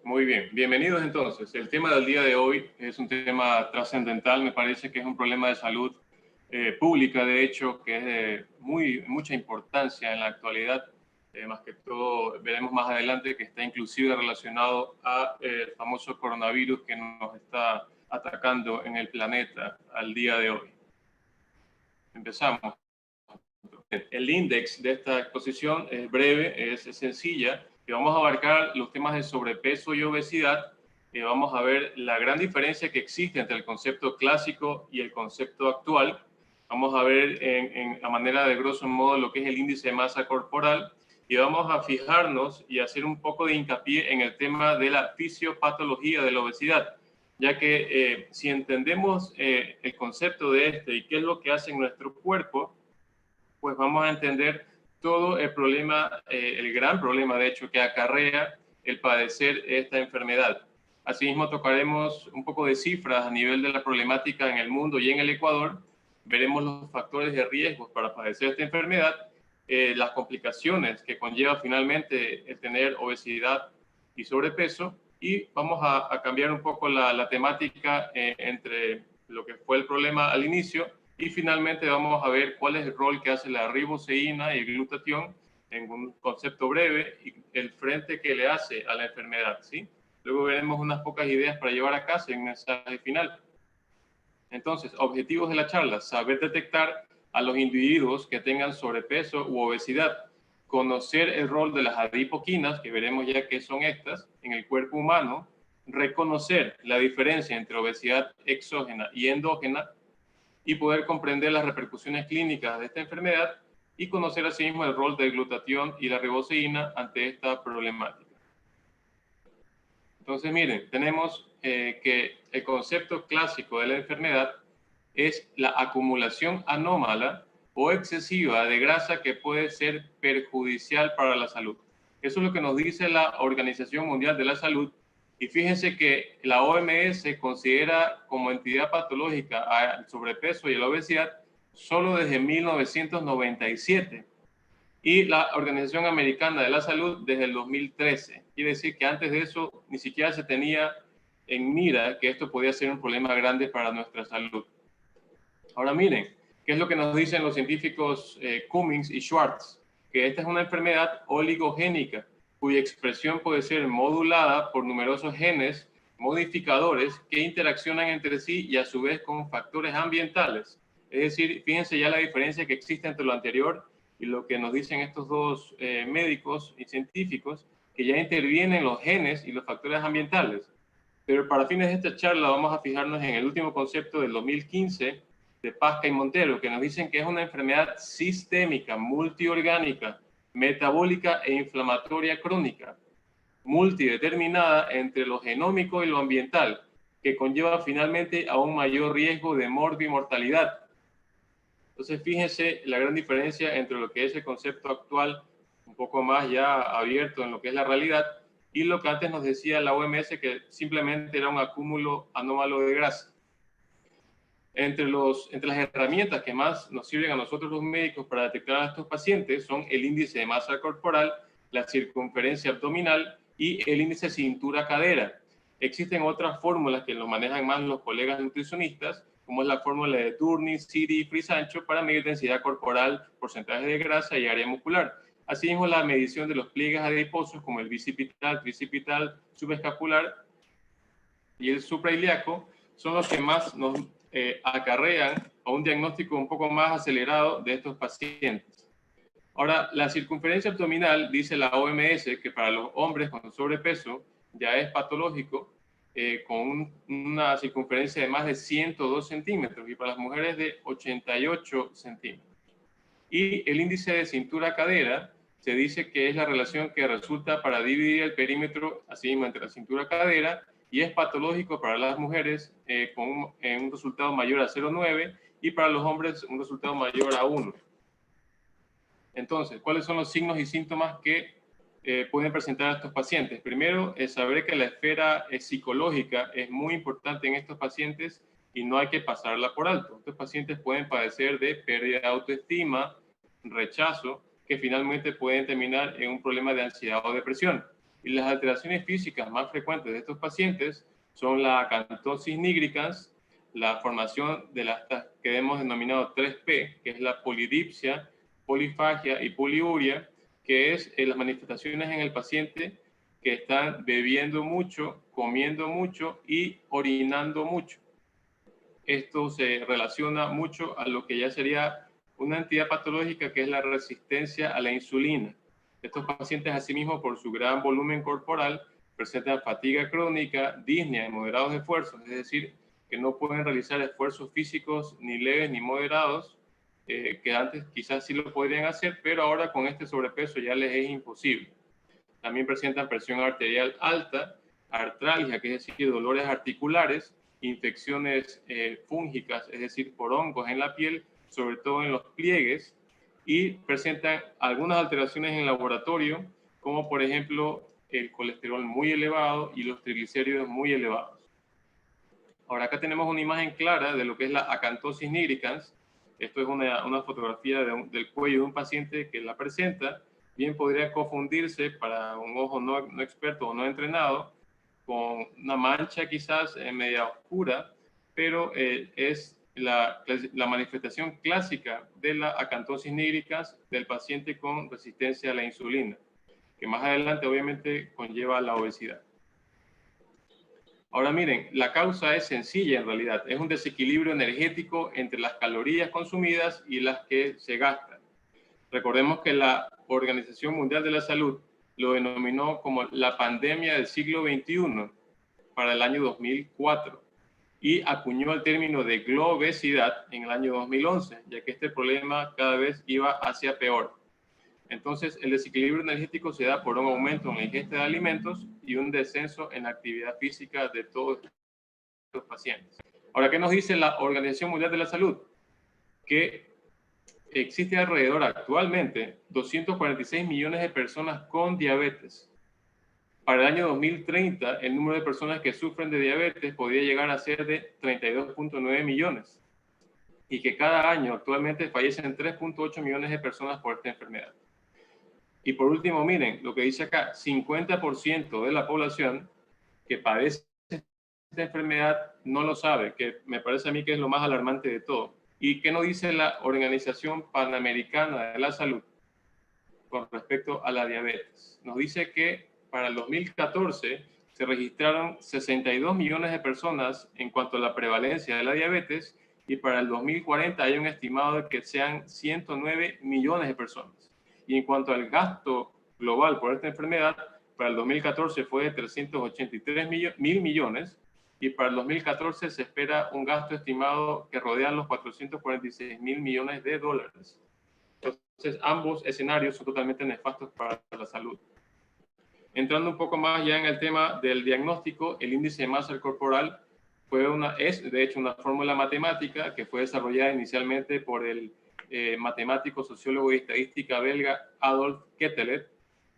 Muy bien, bienvenidos entonces. El tema del día de hoy es un tema trascendental, me parece que es un problema de salud pública, de hecho, que es de mucha importancia en la actualidad. Más que todo, veremos más adelante que está inclusive relacionado a el famoso coronavirus que nos está atacando en el planeta al día de hoy. Empezamos. El índice de esta exposición es breve, es sencilla, y vamos a abarcar los temas de sobrepeso y obesidad, y vamos a ver la gran diferencia que existe entre el concepto clásico y el concepto actual. Vamos a ver en la manera de grosso modo lo que es el índice de masa corporal, y vamos a fijarnos y hacer un poco de hincapié en el tema de la fisiopatología de la obesidad, ya que si entendemos el concepto de este y qué es lo que hace en nuestro cuerpo, pues vamos a entender todo el problema, el gran problema de hecho que acarrea el padecer esta enfermedad. Asimismo tocaremos un poco de cifras a nivel de la problemática en el mundo y en el Ecuador. Veremos los factores de riesgo para padecer esta enfermedad, las complicaciones que conlleva finalmente el tener obesidad y sobrepeso, y vamos a cambiar un poco la temática entre lo que fue el problema al inicio. Y finalmente vamos a ver cuál es el rol que hace la riboceína y el glutatión en un concepto breve y el frente que le hace a la enfermedad, ¿sí? Luego veremos unas pocas ideas para llevar a casa en el mensaje final. Entonces, objetivos de la charla: saber detectar a los individuos que tengan sobrepeso u obesidad, conocer el rol de las adipoquinas, que veremos ya qué son estas, en el cuerpo humano, reconocer la diferencia entre obesidad exógena y endógena, y poder comprender las repercusiones clínicas de esta enfermedad y conocer asimismo el rol del glutatión y la riboceína ante esta problemática. Entonces, miren, tenemos que el concepto clásico de la enfermedad es la acumulación anómala o excesiva de grasa que puede ser perjudicial para la salud. Eso es lo que nos dice la Organización Mundial de la Salud. Y fíjense que la OMS considera como entidad patológica al sobrepeso y a la obesidad solo desde 1997. Y la Organización Americana de la Salud desde el 2013. Quiere decir que antes de eso ni siquiera se tenía en mira que esto podía ser un problema grande para nuestra salud. Ahora miren, ¿qué es lo que nos dicen los científicos Cummings y Schwartz? Que esta es una enfermedad oligogénica, cuya expresión puede ser modulada por numerosos genes modificadores que interaccionan entre sí y a su vez con factores ambientales. Es decir, fíjense ya la diferencia que existe entre lo anterior y lo que nos dicen estos dos médicos y científicos, que ya intervienen los genes y los factores ambientales. Pero para fines de esta charla vamos a fijarnos en el último concepto del 2015 de Pasca y Montero, que nos dicen que es una enfermedad sistémica, multiorgánica, metabólica e inflamatoria crónica, multideterminada entre lo genómico y lo ambiental, que conlleva finalmente a un mayor riesgo de muerte y mortalidad. Entonces, fíjense la gran diferencia entre lo que es el concepto actual, un poco más ya abierto en lo que es la realidad, y lo que antes nos decía la OMS, que simplemente era un acúmulo anómalo de grasa. Entre las herramientas que más nos sirven a nosotros los médicos para detectar a estos pacientes son el índice de masa corporal, la circunferencia abdominal y el índice cintura-cadera. Existen otras fórmulas que lo manejan más los colegas nutricionistas, como es la fórmula de Turning, City y Frisancho, para medir densidad corporal, porcentaje de grasa y área muscular. Asimismo, la medición de los pliegues adiposos, como el bicipital, tricipital, subescapular y el suprailíaco, son los que más nos acarrean a un diagnóstico un poco más acelerado de estos pacientes. Ahora, la circunferencia abdominal, dice la OMS, que para los hombres con sobrepeso ya es patológico, con una circunferencia de más de 102 centímetros, y para las mujeres de 88 centímetros. Y el índice de cintura-cadera se dice que es la relación que resulta para dividir el perímetro, así mismo, entre la cintura-cadera, y es patológico para las mujeres con un resultado mayor a 0,9 y para los hombres un resultado mayor a 1. Entonces, ¿cuáles son los signos y síntomas que pueden presentar a estos pacientes? Primero, es saber que la esfera psicológica es muy importante en estos pacientes y no hay que pasarla por alto. Estos pacientes pueden padecer de pérdida de autoestima, rechazo, que finalmente pueden terminar en un problema de ansiedad o depresión. Y las alteraciones físicas más frecuentes de estos pacientes son la acantosis nigricans, la formación de las que hemos denominado 3P, que es la polidipsia, polifagia y poliuria, que es las manifestaciones en el paciente que están bebiendo mucho, comiendo mucho y orinando mucho. Esto se relaciona mucho a lo que ya sería una entidad patológica, que es la resistencia a la insulina. Estos pacientes, asimismo, por su gran volumen corporal, presentan fatiga crónica, disnea en moderados esfuerzos, es decir, que no pueden realizar esfuerzos físicos ni leves ni moderados, que antes quizás sí lo podrían hacer, pero ahora con este sobrepeso ya les es imposible. También presentan presión arterial alta, artralgia, que es decir, dolores articulares, infecciones fúngicas, es decir, por hongos en la piel, sobre todo en los pliegues, y presentan algunas alteraciones en el laboratorio, como por ejemplo el colesterol muy elevado y los triglicéridos muy elevados. Ahora acá tenemos una imagen clara de lo que es la acantosis nigricans. Esto es una fotografía del cuello de un paciente que la presenta. Bien podría confundirse para un ojo no experto o no entrenado con una mancha quizás media oscura, pero es la manifestación clásica de la acantosis nigricans del paciente con resistencia a la insulina, que más adelante obviamente conlleva la obesidad. Ahora miren, la causa es sencilla en realidad, es un desequilibrio energético entre las calorías consumidas y las que se gastan. Recordemos que la Organización Mundial de la Salud lo denominó como la pandemia del siglo XXI para el año 2004 y acuñó el término de globesidad en el año 2011, ya que este problema cada vez iba hacia peor. Entonces, el desequilibrio energético se da por un aumento en la ingesta de alimentos y un descenso en la actividad física de todos los pacientes. Ahora, ¿qué nos dice la Organización Mundial de la Salud? Que existe alrededor actualmente 246 millones de personas con diabetes. Para el año 2030, el número de personas que sufren de diabetes podría llegar a ser de 32.9 millones y que cada año actualmente fallecen 3.8 millones de personas por esta enfermedad. Y por último, miren lo que dice acá, 50% de la población que padece esta enfermedad no lo sabe, que me parece a mí que es lo más alarmante de todo. ¿Y qué nos dice la Organización Panamericana de la Salud con respecto a la diabetes? Nos dice que para el 2014 se registraron 62 millones de personas en cuanto a la prevalencia de la diabetes y para el 2040 hay un estimado de que sean 109 millones de personas. Y en cuanto al gasto global por esta enfermedad, para el 2014 fue de 383 mil millones y para el 2014 se espera un gasto estimado que rodea los 446 mil millones de dólares. Entonces, ambos escenarios son totalmente nefastos para la salud. Entrando un poco más ya en el tema del diagnóstico, el índice de masa corporal es de hecho una fórmula matemática que fue desarrollada inicialmente por el matemático, sociólogo y estadística belga Adolf Quetelet,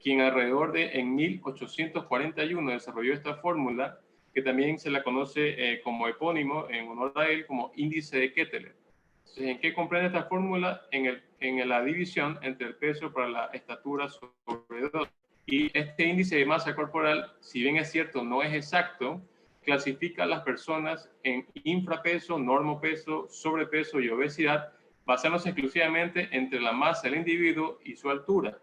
quien en 1841 desarrolló esta fórmula, que también se la conoce como epónimo en honor a él como índice de Quetelet. Entonces, ¿en qué comprende esta fórmula? En la división entre el peso para la estatura sobre 2. Y este índice de masa corporal, si bien es cierto, no es exacto, clasifica a las personas en infrapeso, normopeso, sobrepeso y obesidad, basándose exclusivamente entre la masa del individuo y su altura.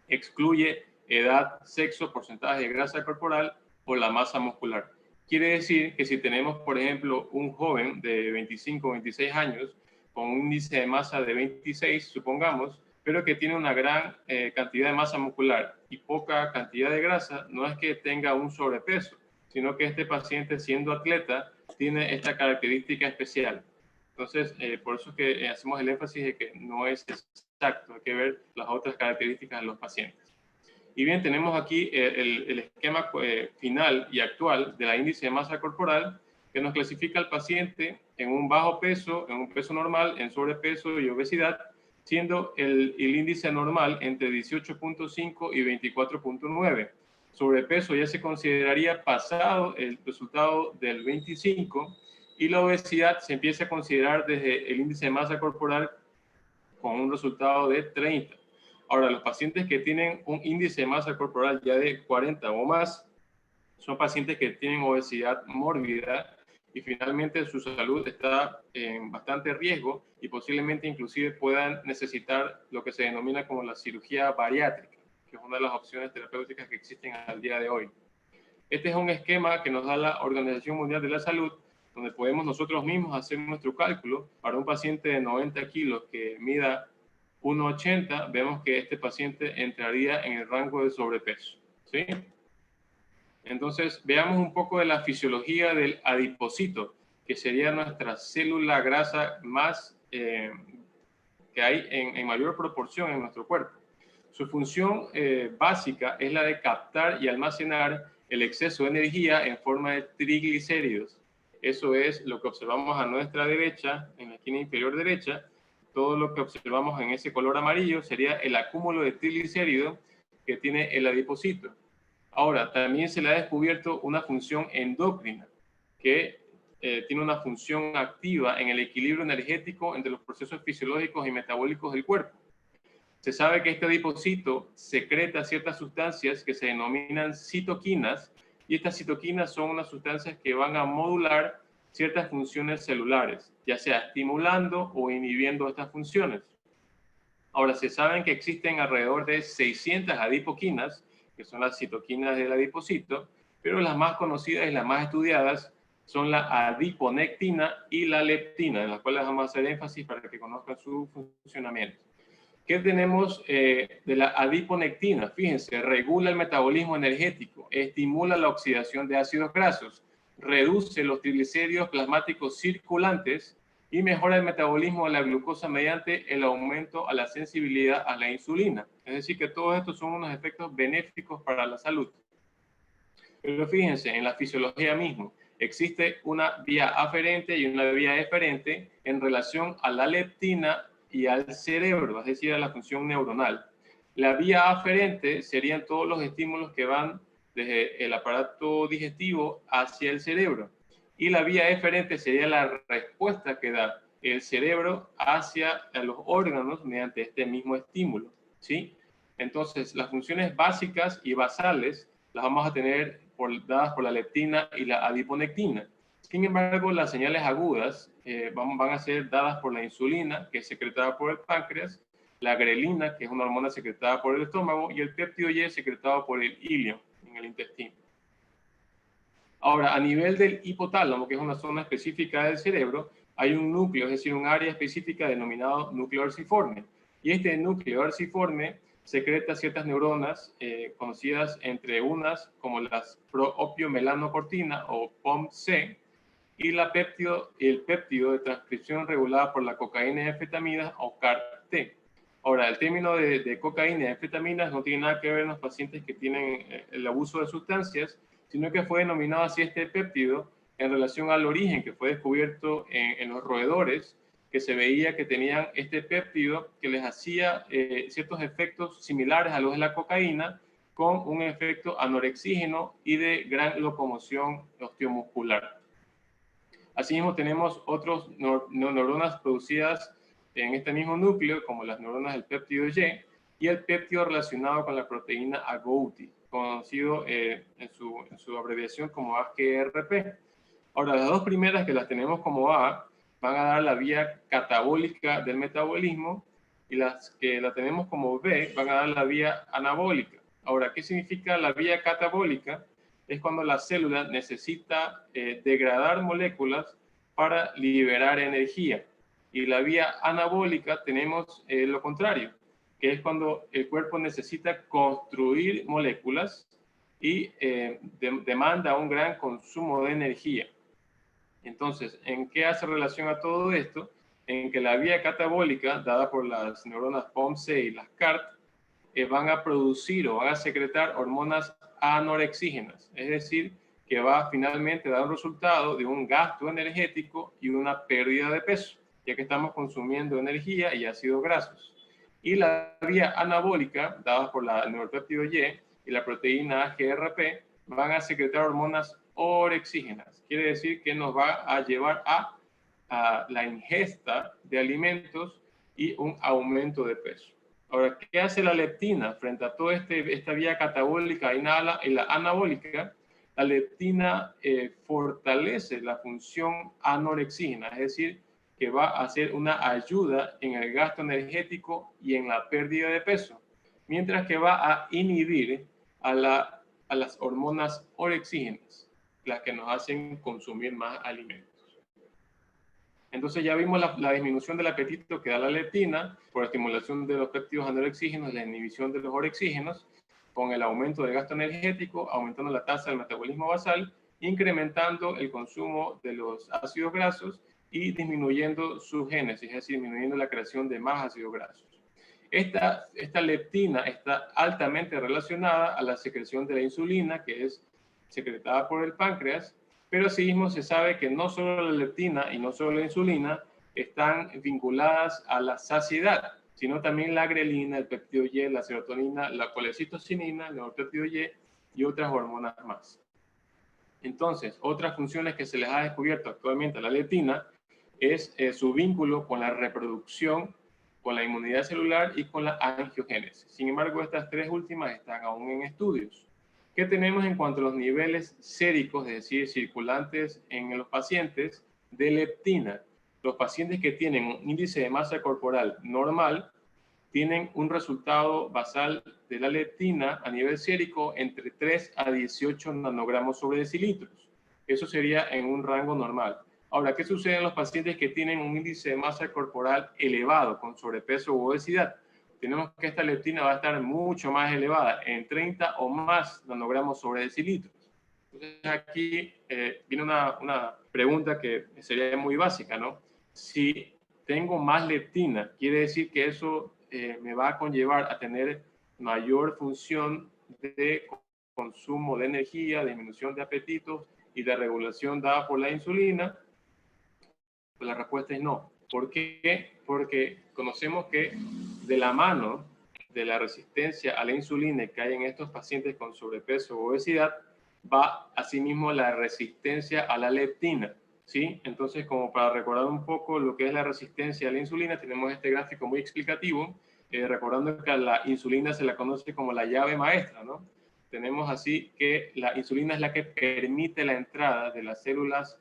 Excluye edad, sexo, porcentaje de grasa corporal o la masa muscular. Quiere decir que si tenemos, por ejemplo, un joven de 25 o 26 años con un índice de masa de 26, supongamos, pero que tiene una gran cantidad de masa muscular y poca cantidad de grasa, no es que tenga un sobrepeso, sino que este paciente, siendo atleta, tiene esta característica especial. Entonces, por eso es que hacemos el énfasis de que no es exacto, hay que ver las otras características de los pacientes. Y bien, tenemos aquí el esquema final y actual de la índice de masa corporal, que nos clasifica al paciente en un bajo peso, en un peso normal, en sobrepeso y obesidad, siendo el índice normal entre 18.5 y 24.9. Sobrepeso ya se consideraría pasado el resultado del 25 y la obesidad se empieza a considerar desde el índice de masa corporal con un resultado de 30. Ahora, los pacientes que tienen un índice de masa corporal ya de 40 o más son pacientes que tienen obesidad mórbida y finalmente su salud está en bastante riesgo y posiblemente inclusive puedan necesitar lo que se denomina como la cirugía bariátrica, que es una de las opciones terapéuticas que existen al día de hoy. Este es un esquema que nos da la Organización Mundial de la Salud, donde podemos nosotros mismos hacer nuestro cálculo. Para un paciente de 90 kilos que mida 1,80, vemos que este paciente entraría en el rango de sobrepeso, ¿sí? Entonces, veamos un poco de la fisiología del adipocito, que sería nuestra célula grasa más que hay en mayor proporción en nuestro cuerpo. Su función básica es la de captar y almacenar el exceso de energía en forma de triglicéridos. Eso es lo que observamos a nuestra derecha, en la esquina inferior derecha. Todo lo que observamos en ese color amarillo sería el acúmulo de triglicéridos que tiene el adipocito. Ahora, también se le ha descubierto una función endocrina que tiene una función activa en el equilibrio energético entre los procesos fisiológicos y metabólicos del cuerpo. Se sabe que este adipocito secreta ciertas sustancias que se denominan citoquinas, y estas citoquinas son unas sustancias que van a modular ciertas funciones celulares, ya sea estimulando o inhibiendo estas funciones. Ahora, se sabe que existen alrededor de 600 adipoquinas, que son las citoquinas del adipocito, pero las más conocidas y las más estudiadas son la adiponectina y la leptina, en las cuales vamos a hacer énfasis para que conozcan su funcionamiento. ¿Qué tenemos de la adiponectina? Fíjense, regula el metabolismo energético, estimula la oxidación de ácidos grasos, reduce los triglicéridos plasmáticos circulantes y mejora el metabolismo de la glucosa mediante el aumento a la sensibilidad a la insulina. Es decir, que todos estos son unos efectos benéficos para la salud. Pero fíjense, en la fisiología mismo, existe una vía aferente y una vía eferente en relación a la leptina y al cerebro, es decir, a la función neuronal. La vía aferente serían todos los estímulos que van desde el aparato digestivo hacia el cerebro. Y la vía eferente sería la respuesta que da el cerebro hacia los órganos mediante este mismo estímulo, ¿sí? Entonces, las funciones básicas y basales las vamos a tener dadas por la leptina y la adiponectina. Sin embargo, las señales agudas van a ser dadas por la insulina, que es secretada por el páncreas, la grelina, que es una hormona secretada por el estómago, y el péptido Y secretado por el ilio en el intestino. Ahora, a nivel del hipotálamo, que es una zona específica del cerebro, hay un núcleo, es decir, un área específica denominado núcleo arciforme. Y este núcleo arciforme secreta ciertas neuronas conocidas entre unas como las proopiomelanocortina o POMC y el péptido de transcripción regulada por la cocaína y anfetaminas o CART-T. Ahora, el término de cocaína y anfetaminas no tiene nada que ver en los pacientes que tienen el abuso de sustancias, sino que fue denominado así este péptido en relación al origen que fue descubierto en los roedores, que se veía que tenían este péptido que les hacía ciertos efectos similares a los de la cocaína, con un efecto anorexígeno y de gran locomoción osteomuscular. Asimismo, tenemos otras neuronas producidas en este mismo núcleo, como las neuronas del péptido y el péptido relacionado con la proteína agouti, conocido en su abreviación como AGRP. Ahora, las dos primeras que las tenemos como A van a dar la vía catabólica del metabolismo y las que la tenemos como B van a dar la vía anabólica. Ahora, ¿qué significa la vía catabólica? Es cuando la célula necesita degradar moléculas para liberar energía. Y la vía anabólica tenemos lo contrario, que es cuando el cuerpo necesita construir moléculas y demanda un gran consumo de energía. Entonces, ¿en qué hace relación a todo esto? En que la vía catabólica, dada por las neuronas POMC y las CART, van a producir o van a secretar hormonas anorexígenas, es decir, que va finalmente a dar un resultado de un gasto energético y una pérdida de peso, ya que estamos consumiendo energía y ácidos grasos. Y la vía anabólica, dada por la neuropéptido Y y la proteína AGRP, van a secretar hormonas orexígenas. Quiere decir que nos va a llevar a la ingesta de alimentos y un aumento de peso. Ahora, ¿qué hace la leptina frente a toda esta vía catabólica y la anabólica? La leptina fortalece la función anorexígena, es decir, que va a hacer una ayuda en el gasto energético y en la pérdida de peso, mientras que va a inhibir a las hormonas orexígenas, las que nos hacen consumir más alimentos. Entonces ya vimos la disminución del apetito que da la leptina por estimulación de los péptidos anorexígenos, la inhibición de los orexígenos, con el aumento del gasto energético, aumentando la tasa del metabolismo basal, incrementando el consumo de los ácidos grasos y disminuyendo su génesis, es decir, disminuyendo la creación de más ácidos grasos. Esta leptina está altamente relacionada a la secreción de la insulina, que es secretada por el páncreas, pero asimismo se sabe que no solo la leptina y no solo la insulina están vinculadas a la saciedad, sino también la grelina, el péptido Y, la serotonina, la colecistocinina, el neuropéptido y otras hormonas más. Entonces, otras funciones que se les ha descubierto actualmente a la leptina es su vínculo con la reproducción, con la inmunidad celular y con la angiogénesis. Sin embargo, estas tres últimas están aún en estudios. ¿Qué tenemos en cuanto a los niveles séricos, es decir, circulantes en los pacientes de leptina? Los pacientes que tienen un índice de masa corporal normal tienen un resultado basal de la leptina a nivel sérico entre 3 a 18 nanogramos sobre decilitros. Eso sería en un rango normal. Ahora, ¿qué sucede en los pacientes que tienen un índice de masa corporal elevado, con sobrepeso u obesidad? Tenemos que esta leptina va a estar mucho más elevada, en 30 o más nanogramos sobre decilitros. Entonces aquí viene una pregunta que sería muy básica, ¿no? Si tengo más leptina, quiere decir que eso me va a conllevar a tener mayor función de consumo de energía, disminución de apetitos y de regulación dada por la insulina. Pues la respuesta es no. ¿Por qué? Porque conocemos que de la mano de la resistencia a la insulina que hay en estos pacientes con sobrepeso o obesidad, va asimismo la resistencia a la leptina, ¿sí? Entonces, como para recordar un poco lo que es la resistencia a la insulina, tenemos este gráfico muy explicativo, recordando que a la insulina se la conoce como la llave maestra, ¿no? Tenemos así que la insulina es la que permite la entrada de las células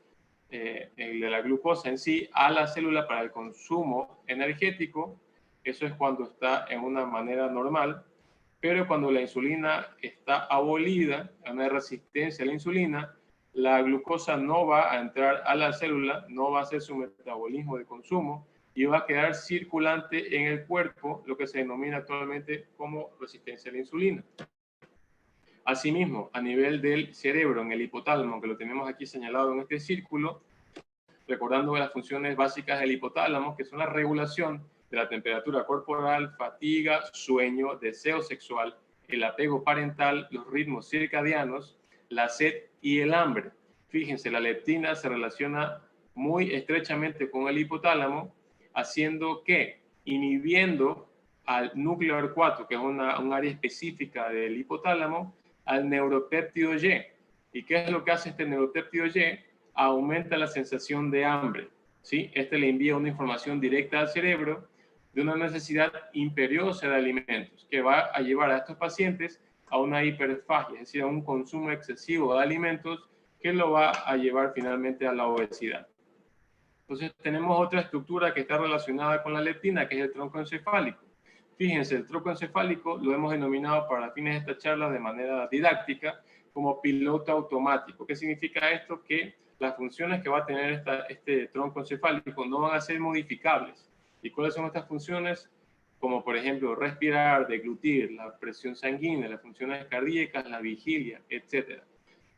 de la glucosa en sí a la célula para el consumo energético. Eso es cuando está en una manera normal, pero cuando la insulina está abolida, hay una resistencia a la insulina, la glucosa no va a entrar a la célula, no va a hacer su metabolismo de consumo y va a quedar circulante en el cuerpo, lo que se denomina actualmente como resistencia a la insulina. Asimismo, a nivel del cerebro, en el hipotálamo, que lo tenemos aquí señalado en este círculo, recordando las funciones básicas del hipotálamo, que son la regulación de la temperatura corporal, fatiga, sueño, deseo sexual, el apego parental, los ritmos circadianos, la sed y el hambre. Fíjense, la leptina se relaciona muy estrechamente con el hipotálamo, haciendo que, inhibiendo al núcleo 4, que es un área específica del hipotálamo, al neuropéptido Y. ¿Y qué es lo que hace este neuropéptido Y? Aumenta la sensación de hambre, ¿sí? Este le envía una información directa al cerebro de una necesidad imperiosa de alimentos que va a llevar a estos pacientes a una hiperfagia, es decir, a un consumo excesivo de alimentos que lo va a llevar finalmente a la obesidad. Entonces tenemos otra estructura que está relacionada con la leptina, que es el tronco encefálico. Fíjense, el tronco encefálico lo hemos denominado para fines de esta charla de manera didáctica como piloto automático. ¿Qué significa esto? Que las funciones que va a tener este tronco encefálico no van a ser modificables. ¿Y cuáles son estas funciones? Como por ejemplo respirar, deglutir, la presión sanguínea, las funciones cardíacas, la vigilia, etc.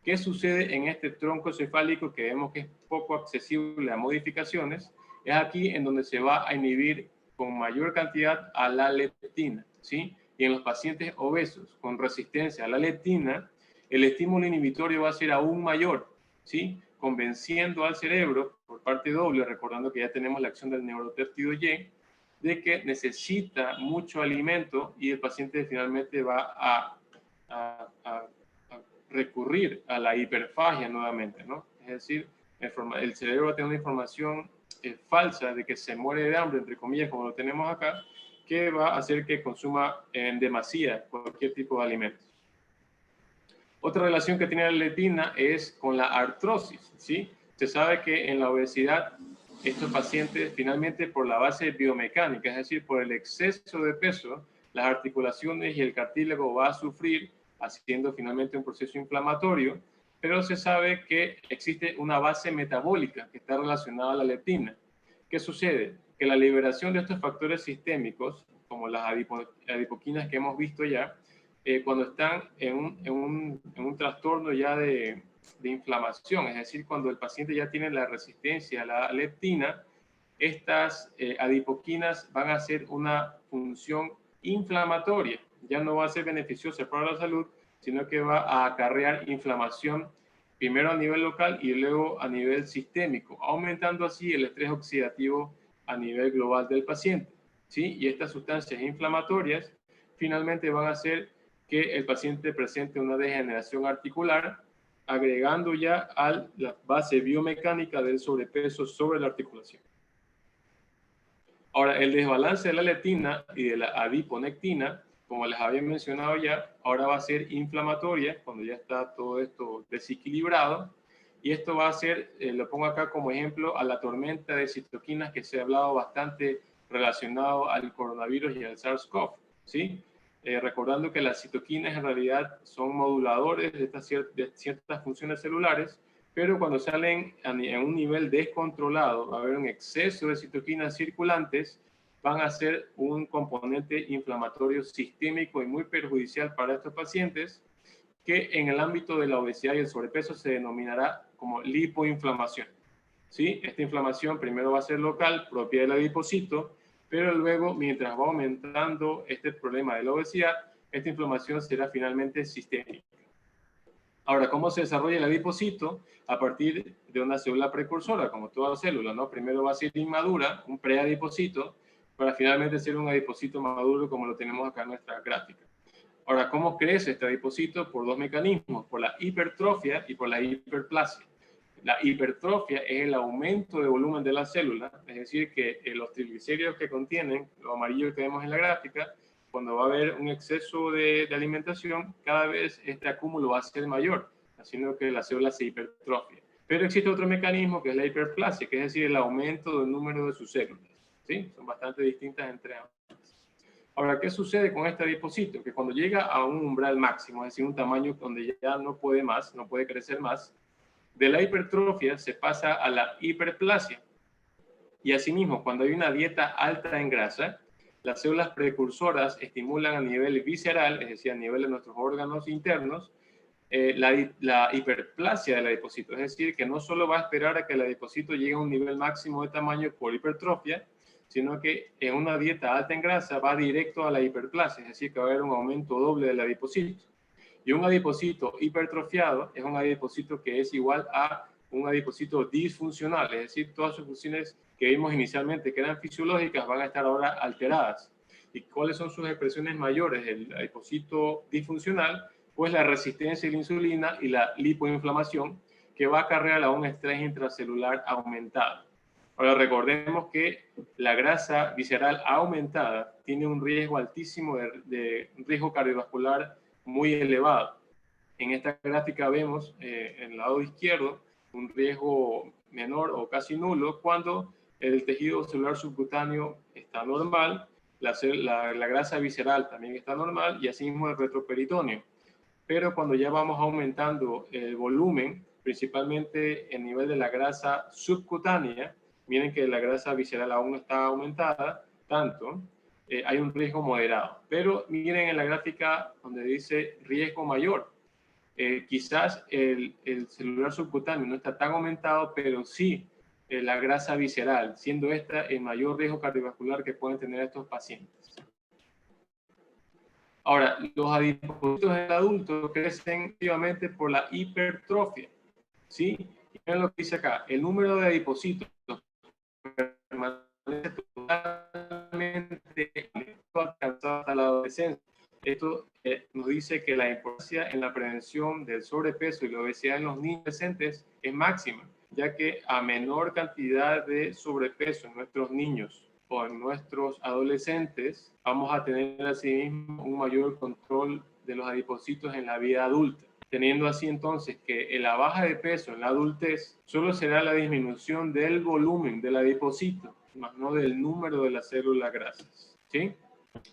¿Qué sucede en este tronco encefálico que vemos que es poco accesible a modificaciones? Es aquí en donde se va a inhibir con mayor cantidad a la leptina, ¿sí? Y en los pacientes obesos con resistencia a la leptina, el estímulo inhibitorio va a ser aún mayor, ¿sí? Convenciendo al cerebro por parte doble, recordando que ya tenemos la acción del neuropéptido Y, de que necesita mucho alimento y el paciente finalmente va a recurrir a la hiperfagia nuevamente, ¿no? Es decir, el cerebro va a tener una información falsa de que se muere de hambre, entre comillas, como lo tenemos acá, que va a hacer que consuma en demasía cualquier tipo de alimentos. Otra relación que tiene la leptina es con la artrosis, ¿sí? Se sabe que en la obesidad estos pacientes finalmente por la base biomecánica, es decir, por el exceso de peso, las articulaciones y el cartílago va a sufrir, haciendo finalmente un proceso inflamatorio, pero se sabe que existe una base metabólica que está relacionada a la leptina. ¿Qué sucede? Que la liberación de estos factores sistémicos, como las adipoquinas que hemos visto ya, cuando están en un trastorno ya de inflamación, es decir, cuando el paciente ya tiene la resistencia a la leptina, estas adipoquinas van a hacer una función inflamatoria, ya no va a ser beneficiosa para la salud, sino que va a acarrear inflamación primero a nivel local y luego a nivel sistémico, aumentando así el estrés oxidativo a nivel global del paciente, ¿sí? Y estas sustancias inflamatorias finalmente van a hacer que el paciente presente una degeneración articular, agregando ya a la base biomecánica del sobrepeso sobre la articulación. Ahora, el desbalance de la leptina y de la adiponectina, como les había mencionado ya, ahora va a ser inflamatoria cuando ya está todo esto desequilibrado. Y esto va a ser, lo pongo acá como ejemplo, a la tormenta de citoquinas que se ha hablado bastante relacionado al coronavirus y al SARS-CoV, ¿sí? Recordando que las citoquinas en realidad son moduladores de ciertas funciones celulares, pero cuando salen en un nivel descontrolado, va a haber un exceso de citoquinas circulantes, van a ser un componente inflamatorio sistémico y muy perjudicial para estos pacientes, que en el ámbito de la obesidad y el sobrepeso se denominará como lipoinflamación. ¿Sí? Esta inflamación primero va a ser local, propia del adipocito, pero luego, mientras va aumentando este problema de la obesidad, esta inflamación será finalmente sistémica. Ahora, ¿cómo se desarrolla el adipocito? A partir de una célula precursora, como toda célula, ¿no? Primero va a ser inmadura, un preadipocito, para finalmente ser un adipocito maduro, como lo tenemos acá en nuestra gráfica. Ahora, ¿cómo crece este adipocito? Por dos mecanismos, por la hipertrofia y por la hiperplasia. La hipertrofia es el aumento de volumen de la célula, es decir, que los triglicéridos que contienen, lo amarillo que vemos en la gráfica, cuando va a haber un exceso de alimentación, cada vez este acúmulo va a ser mayor, haciendo que la célula se hipertrofia. Pero existe otro mecanismo que es la hiperplasia, que es decir, el aumento del número de sus células. ¿Sí? Son bastante distintas entre ambas. Ahora, ¿qué sucede con este adipocito? Que cuando llega a un umbral máximo, es decir, un tamaño donde ya no puede más, no puede crecer más, de la hipertrofia se pasa a la hiperplasia. Y asimismo, cuando hay una dieta alta en grasa, las células precursoras estimulan a nivel visceral, es decir, a nivel de nuestros órganos internos, la hiperplasia del adipocito. Es decir, que no solo va a esperar a que el adipocito llegue a un nivel máximo de tamaño por hipertrofia, sino que en una dieta alta en grasa va directo a la hiperplasia, es decir, que va a haber un aumento doble del adipocito. Y un adipocito hipertrofiado es un adipocito que es igual a un adipocito disfuncional, es decir, todas sus funciones que vimos inicialmente que eran fisiológicas van a estar ahora alteradas. ¿Y cuáles son sus expresiones mayores del adipocito disfuncional? Pues la resistencia a la insulina y la lipoinflamación, que va a acarrear a un estrés intracelular aumentado. Ahora recordemos que la grasa visceral aumentada tiene un riesgo altísimo de riesgo cardiovascular muy elevado. En esta gráfica vemos en el lado izquierdo un riesgo menor o casi nulo cuando el tejido celular subcutáneo está normal, la grasa visceral también está normal y asimismo el retroperitoneo. Pero cuando ya vamos aumentando el volumen, principalmente el nivel de la grasa subcutánea, miren que la grasa visceral aún no está aumentada tanto, hay un riesgo moderado. Pero miren en la gráfica donde dice riesgo mayor. Quizás el celular subcutáneo no está tan aumentado, pero sí la grasa visceral, siendo esta el mayor riesgo cardiovascular que pueden tener estos pacientes. Ahora, los adipocitos en el adulto crecen activamente por la hipertrofia, ¿sí? Y miren lo que dice acá, el número de adipocitos permanece totalmente alcanzado hasta la adolescencia. Esto nos dice que la importancia en la prevención del sobrepeso y la obesidad en los niños adolescentes es máxima, ya que a menor cantidad de sobrepeso en nuestros niños o en nuestros adolescentes, vamos a tener asimismo un mayor control de los adipocitos en la vida adulta, teniendo así entonces que en la baja de peso en la adultez solo será la disminución del volumen del adipocito, más no del número de las células grasas, ¿sí?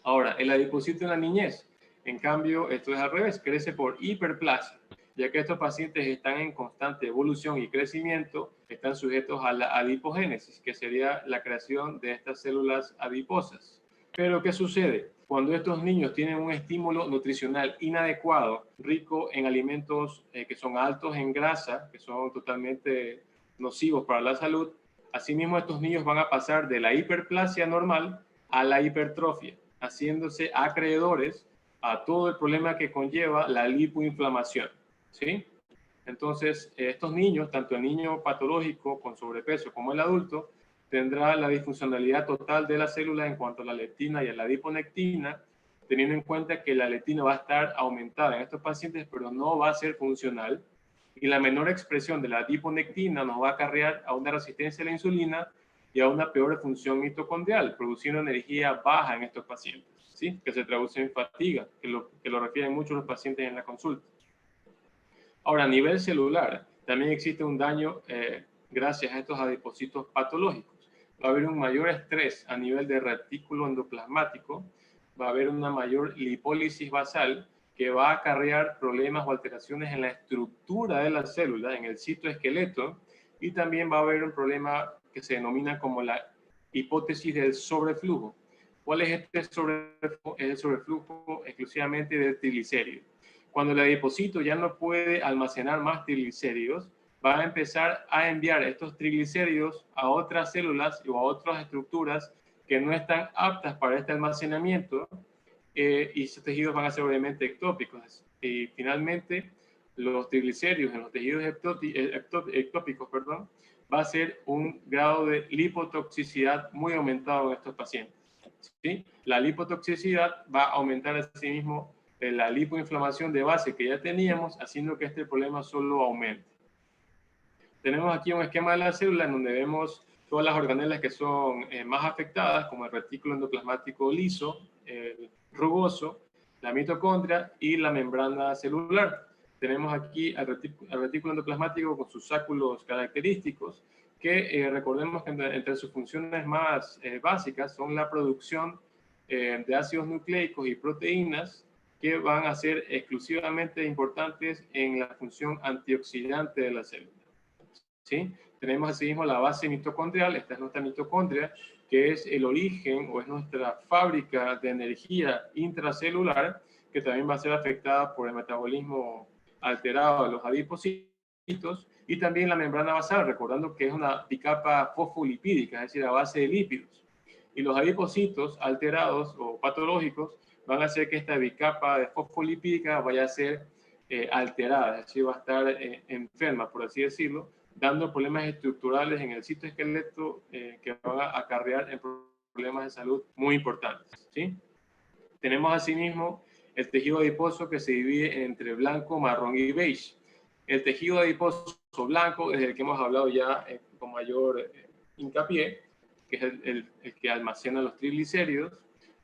Ahora, el adipocito en la niñez, en cambio, esto es al revés, crece por hiperplasia, ya que estos pacientes están en constante evolución y crecimiento, están sujetos a la adipogénesis, que sería la creación de estas células adiposas. Pero, ¿qué sucede? Cuando estos niños tienen un estímulo nutricional inadecuado, rico en alimentos que son altos en grasa, que son totalmente nocivos para la salud, asimismo estos niños van a pasar de la hiperplasia normal a la hipertrofia, haciéndose acreedores a todo el problema que conlleva la lipoinflamación, ¿sí? Entonces, estos niños, tanto el niño patológico con sobrepeso como el adulto, tendrá la disfuncionalidad total de la célula en cuanto a la leptina y a la adiponectina, teniendo en cuenta que la leptina va a estar aumentada en estos pacientes, pero no va a ser funcional, y la menor expresión de la adiponectina nos va a acarrear a una resistencia a la insulina y a una peor función mitocondrial, produciendo energía baja en estos pacientes, ¿sí? Que se traduce en fatiga, que lo refieren muchos los pacientes en la consulta. Ahora, a nivel celular, también existe un daño gracias a estos adipocitos patológicos. Va a haber un mayor estrés a nivel de retículo endoplasmático, va a haber una mayor lipólisis basal que va a acarrear problemas o alteraciones en la estructura de la célula, en el citoesqueleto, y también va a haber un problema que se denomina como la hipótesis del sobreflujo. ¿Cuál es este sobreflujo? Es el sobreflujo exclusivamente del triglicérido. Cuando el adipocito ya no puede almacenar más triglicéridos, va a empezar a enviar estos triglicéridos a otras células o a otras estructuras que no están aptas para este almacenamiento, y esos tejidos van a ser obviamente ectópicos. Y finalmente, los triglicéridos en los tejidos ectópicos, va a ser un grado de lipotoxicidad muy aumentado en estos pacientes, ¿sí? La lipotoxicidad va a aumentar asimismo la lipoinflamación de base que ya teníamos, haciendo que este problema solo aumente. Tenemos aquí un esquema de la célula en donde vemos todas las organelas que son más afectadas, como el retículo endoplasmático liso, el rugoso, la mitocondria y la membrana celular. Tenemos aquí al retículo endoplasmático con sus sáculos característicos, que recordemos que entre sus funciones más básicas son la producción de ácidos nucleicos y proteínas, que van a ser exclusivamente importantes en la función antioxidante de la célula, ¿sí? Tenemos asimismo la base mitocondrial, esta es nuestra mitocondria, que es el origen o es nuestra fábrica de energía intracelular, que también va a ser afectada por el metabolismo alterado de los adipocitos, y también la membrana basal, recordando que es una bicapa fosfolipídica, es decir, a base de lípidos. Y los adipocitos alterados o patológicos van a hacer que esta bicapa de fosfolipídica vaya a ser alterada, es decir, va a estar enferma, por así decirlo, dando problemas estructurales en el citoesqueleto que van a acarrear en problemas de salud muy importantes, ¿sí? Tenemos asimismo el tejido adiposo, que se divide entre blanco, marrón y beige. El tejido adiposo blanco es el que hemos hablado ya con mayor hincapié, que es el que almacena los triglicéridos.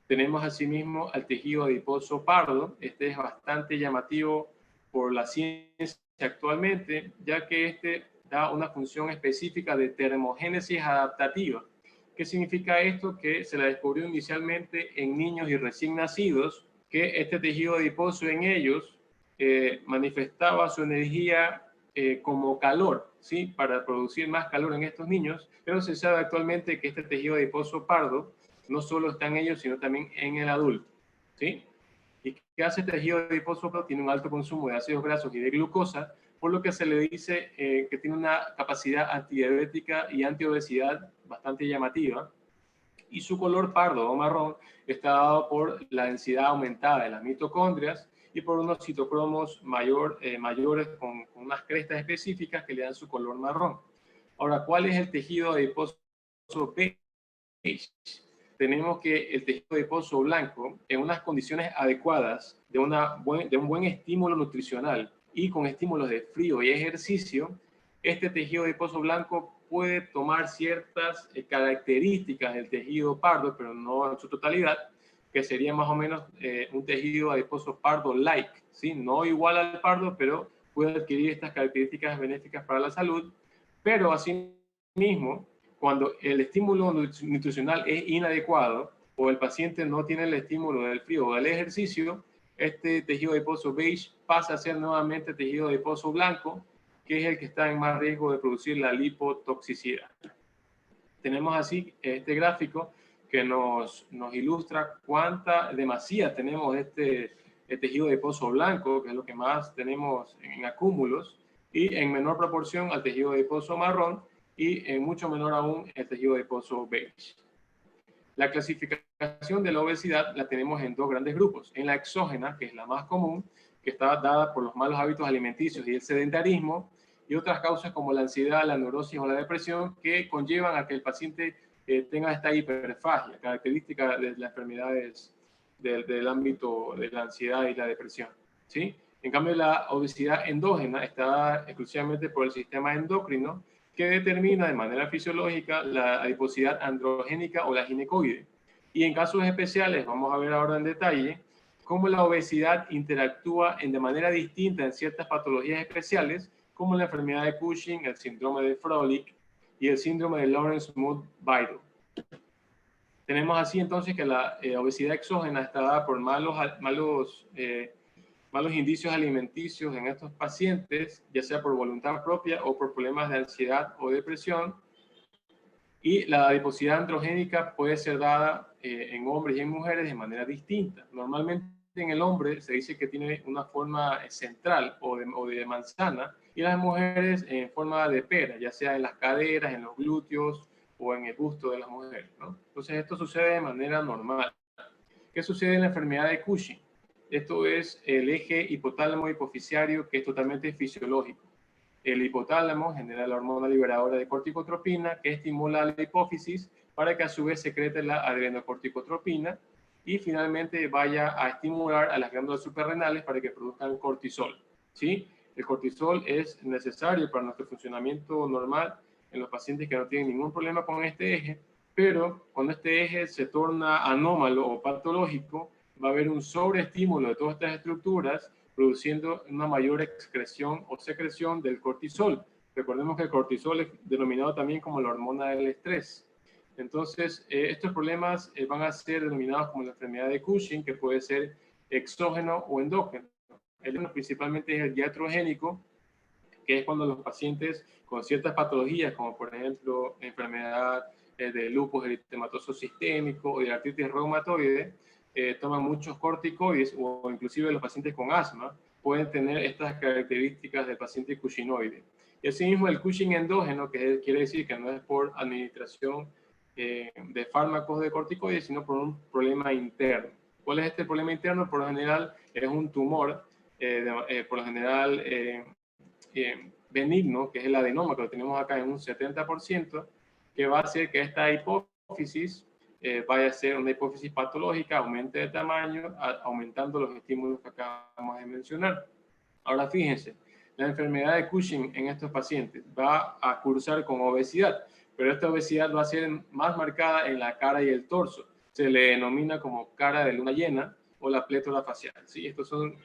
Tenemos asimismo al tejido adiposo pardo. Este es bastante llamativo por la ciencia actualmente, ya que este da una función específica de termogénesis adaptativa. ¿Qué significa esto? Que se la descubrió inicialmente en niños y recién nacidos, que este tejido adiposo en ellos manifestaba su energía como calor, ¿sí? Para producir más calor en estos niños, pero se sabe actualmente que este tejido adiposo pardo no solo está en ellos, sino también en el adulto, ¿sí? ¿Y qué hace este tejido adiposo? Tiene un alto consumo de ácidos grasos y de glucosa, por lo que se le dice que tiene una capacidad antidiabética y antiobesidad bastante llamativa, y su color pardo o marrón está dado por la densidad aumentada de las mitocondrias y por unos citocromos mayores con unas crestas específicas que le dan su color marrón. Ahora, ¿cuál es el tejido adiposo beige? Tenemos que el tejido adiposo blanco, en unas condiciones adecuadas de un buen estímulo nutricional y con estímulos de frío y ejercicio, este tejido adiposo blanco puede tomar ciertas características del tejido pardo, pero no en su totalidad, que sería más o menos un tejido adiposo pardo-like, ¿sí? No igual al pardo, pero puede adquirir estas características benéficas para la salud, pero asimismo, cuando el estímulo nutricional es inadecuado o el paciente no tiene el estímulo del frío o del ejercicio, este tejido adiposo beige pasa a ser nuevamente tejido adiposo blanco, que es el que está en más riesgo de producir la lipotoxicidad. Tenemos así este gráfico que nos ilustra cuánta demasía tenemos de tejido adiposo blanco, que es lo que más tenemos en acúmulos, y en menor proporción al tejido adiposo marrón, y en mucho menor aún el tejido adiposo beige. La clasificación de la obesidad la tenemos en dos grandes grupos. En la exógena, que es la más común, que está dada por los malos hábitos alimenticios y el sedentarismo, y otras causas como la ansiedad, la neurosis o la depresión, que conllevan a que el paciente tenga esta hiperfagia, característica de las enfermedades del ámbito de la ansiedad y la depresión, ¿sí? En cambio, la obesidad endógena está dada exclusivamente por el sistema endocrino, que determina de manera fisiológica la adiposidad androgénica o la ginecoide. Y en casos especiales, vamos a ver ahora en detalle, cómo la obesidad interactúa de manera distinta en ciertas patologías especiales, como la enfermedad de Cushing, el síndrome de Froelich y el síndrome de Lawrence-Mood-Beidel. Tenemos así entonces que la obesidad exógena está dada por malos indicios alimenticios en estos pacientes, ya sea por voluntad propia o por problemas de ansiedad o depresión. Y la adiposidad androgénica puede ser dada en hombres y en mujeres de manera distinta. Normalmente en el hombre se dice que tiene una forma central o de manzana, y las mujeres en forma de pera, ya sea en las caderas, en los glúteos o en el busto de las mujeres, ¿no? Entonces esto sucede de manera normal. ¿Qué sucede en la enfermedad de Cushing? Esto es el eje hipotálamo-hipoficiario, que es totalmente fisiológico. El hipotálamo genera la hormona liberadora de corticotropina, que estimula la hipófisis para que a su vez secrete la adrenocorticotropina y finalmente vaya a estimular a las glándulas suprarrenales para que produzcan cortisol, ¿sí? El cortisol es necesario para nuestro funcionamiento normal en los pacientes que no tienen ningún problema con este eje, pero cuando este eje se torna anómalo o patológico, va a haber un sobreestímulo de todas estas estructuras, produciendo una mayor excreción o secreción del cortisol. Recordemos que el cortisol es denominado también como la hormona del estrés. Entonces, estos problemas van a ser denominados como la enfermedad de Cushing, que puede ser exógeno o endógeno. El principalmente es el iatrogénico, que es cuando los pacientes con ciertas patologías, como por ejemplo enfermedad de lupus eritematoso sistémico o de artritis reumatoide, toman muchos corticoides, o inclusive los pacientes con asma pueden tener estas características del paciente cushinoide. Y asimismo el Cushing endógeno, que quiere decir que no es por administración de fármacos de corticoides, sino por un problema interno. ¿Cuál es este problema interno? Por lo general es un tumor, por lo general benigno, que es el adenoma, que lo tenemos acá en un 70%, que va a hacer que esta hipófisis vaya a ser una hipófisis patológica, aumente de tamaño, aumentando los estímulos que acabamos de mencionar. Ahora fíjense, la enfermedad de Cushing en estos pacientes va a cursar con obesidad, pero esta obesidad va a ser más marcada en la cara y el torso. Se le denomina como cara de luna llena o la plétora facial, ¿sí? Estos son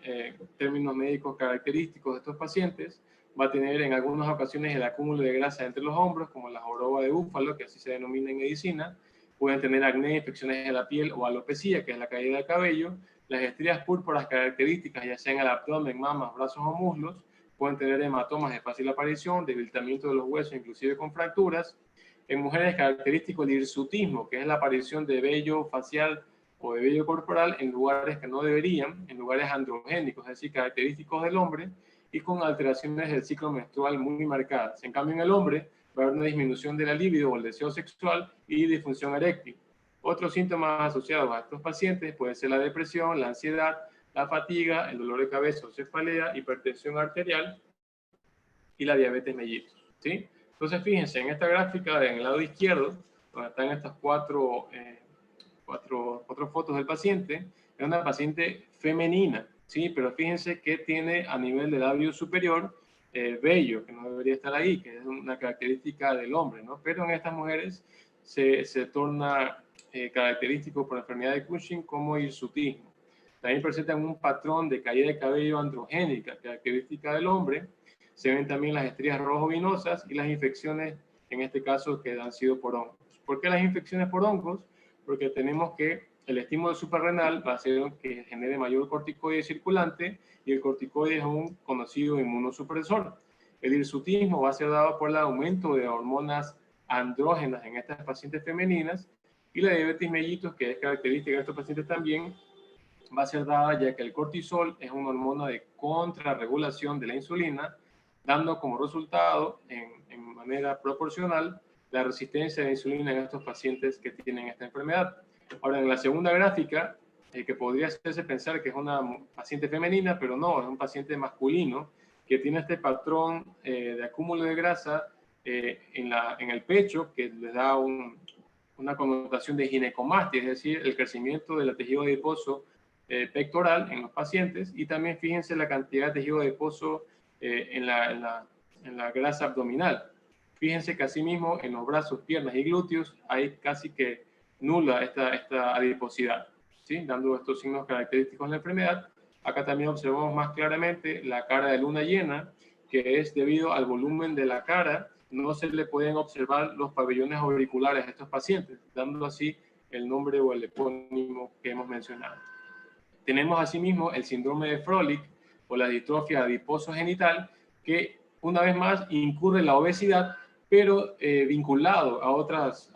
términos médicos característicos de estos pacientes. Va a tener en algunas ocasiones el acúmulo de grasa entre los hombros, como la joroba de búfalo, que así se denomina en medicina. Pueden tener acné, infecciones de la piel o alopecia, que es la caída del cabello. Las estrías púrpuras características, ya sea en el abdomen, mamas, brazos o muslos. Pueden tener hematomas de fácil aparición, debilitamiento de los huesos, inclusive con fracturas. En mujeres característico el hirsutismo, que es la aparición de vello facial o de vello corporal en lugares que no deberían, en lugares androgénicos, es decir, característicos del hombre, y con alteraciones del ciclo menstrual muy marcadas. En cambio, en el hombre va a haber una disminución de la libido o el deseo sexual y disfunción eréctil. Otros síntomas asociados a estos pacientes pueden ser la depresión, la ansiedad, la fatiga, el dolor de cabeza o cefalea, hipertensión arterial y la diabetes mellitus, ¿sí? Entonces, fíjense, en esta gráfica, en el lado izquierdo, donde están estas cuatro fotos del paciente, es una paciente femenina, ¿sí? Pero fíjense que tiene a nivel del labio superior vello, que no debería estar ahí, que es una característica del hombre, ¿no? Pero en estas mujeres se torna característico por la enfermedad de Cushing como hirsutismo. También presentan un patrón de caída de cabello androgénica, característica del hombre. Se ven también las estrías rojo-vinosas y las infecciones, en este caso, que han sido por hongos. ¿Por qué las infecciones por hongos? Porque tenemos que el estímulo suprarrenal va a ser que genere mayor corticoide circulante, y el corticoide es un conocido inmunosupresor. El hirsutismo va a ser dado por el aumento de hormonas andrógenas en estas pacientes femeninas, y la diabetes mellitus, que es característica de estos pacientes también, va a ser dada ya que el cortisol es una hormona de contrarregulación de la insulina, dando como resultado, en manera proporcional, la resistencia de la insulina en estos pacientes que tienen esta enfermedad. Ahora, en la segunda gráfica, que podría hacerse pensar que es una paciente femenina, pero no, es un paciente masculino que tiene este patrón de acúmulo de grasa en el pecho, que le da una connotación de ginecomastia, es decir, el crecimiento del tejido adiposo pectoral en los pacientes, y también fíjense la cantidad de tejido adiposo en la grasa abdominal. Fíjense que asimismo en los brazos, piernas y glúteos hay casi que nula esta adiposidad, ¿sí? Dando estos signos característicos de la enfermedad. Acá también observamos más claramente la cara de luna llena, que es debido al volumen de la cara, no se le pueden observar los pabellones auriculares a estos pacientes, dando así el nombre o el epónimo que hemos mencionado. Tenemos asimismo el síndrome de Froelich o la distrofia adiposo-genital, que una vez más incurre en la obesidad, pero vinculado a otras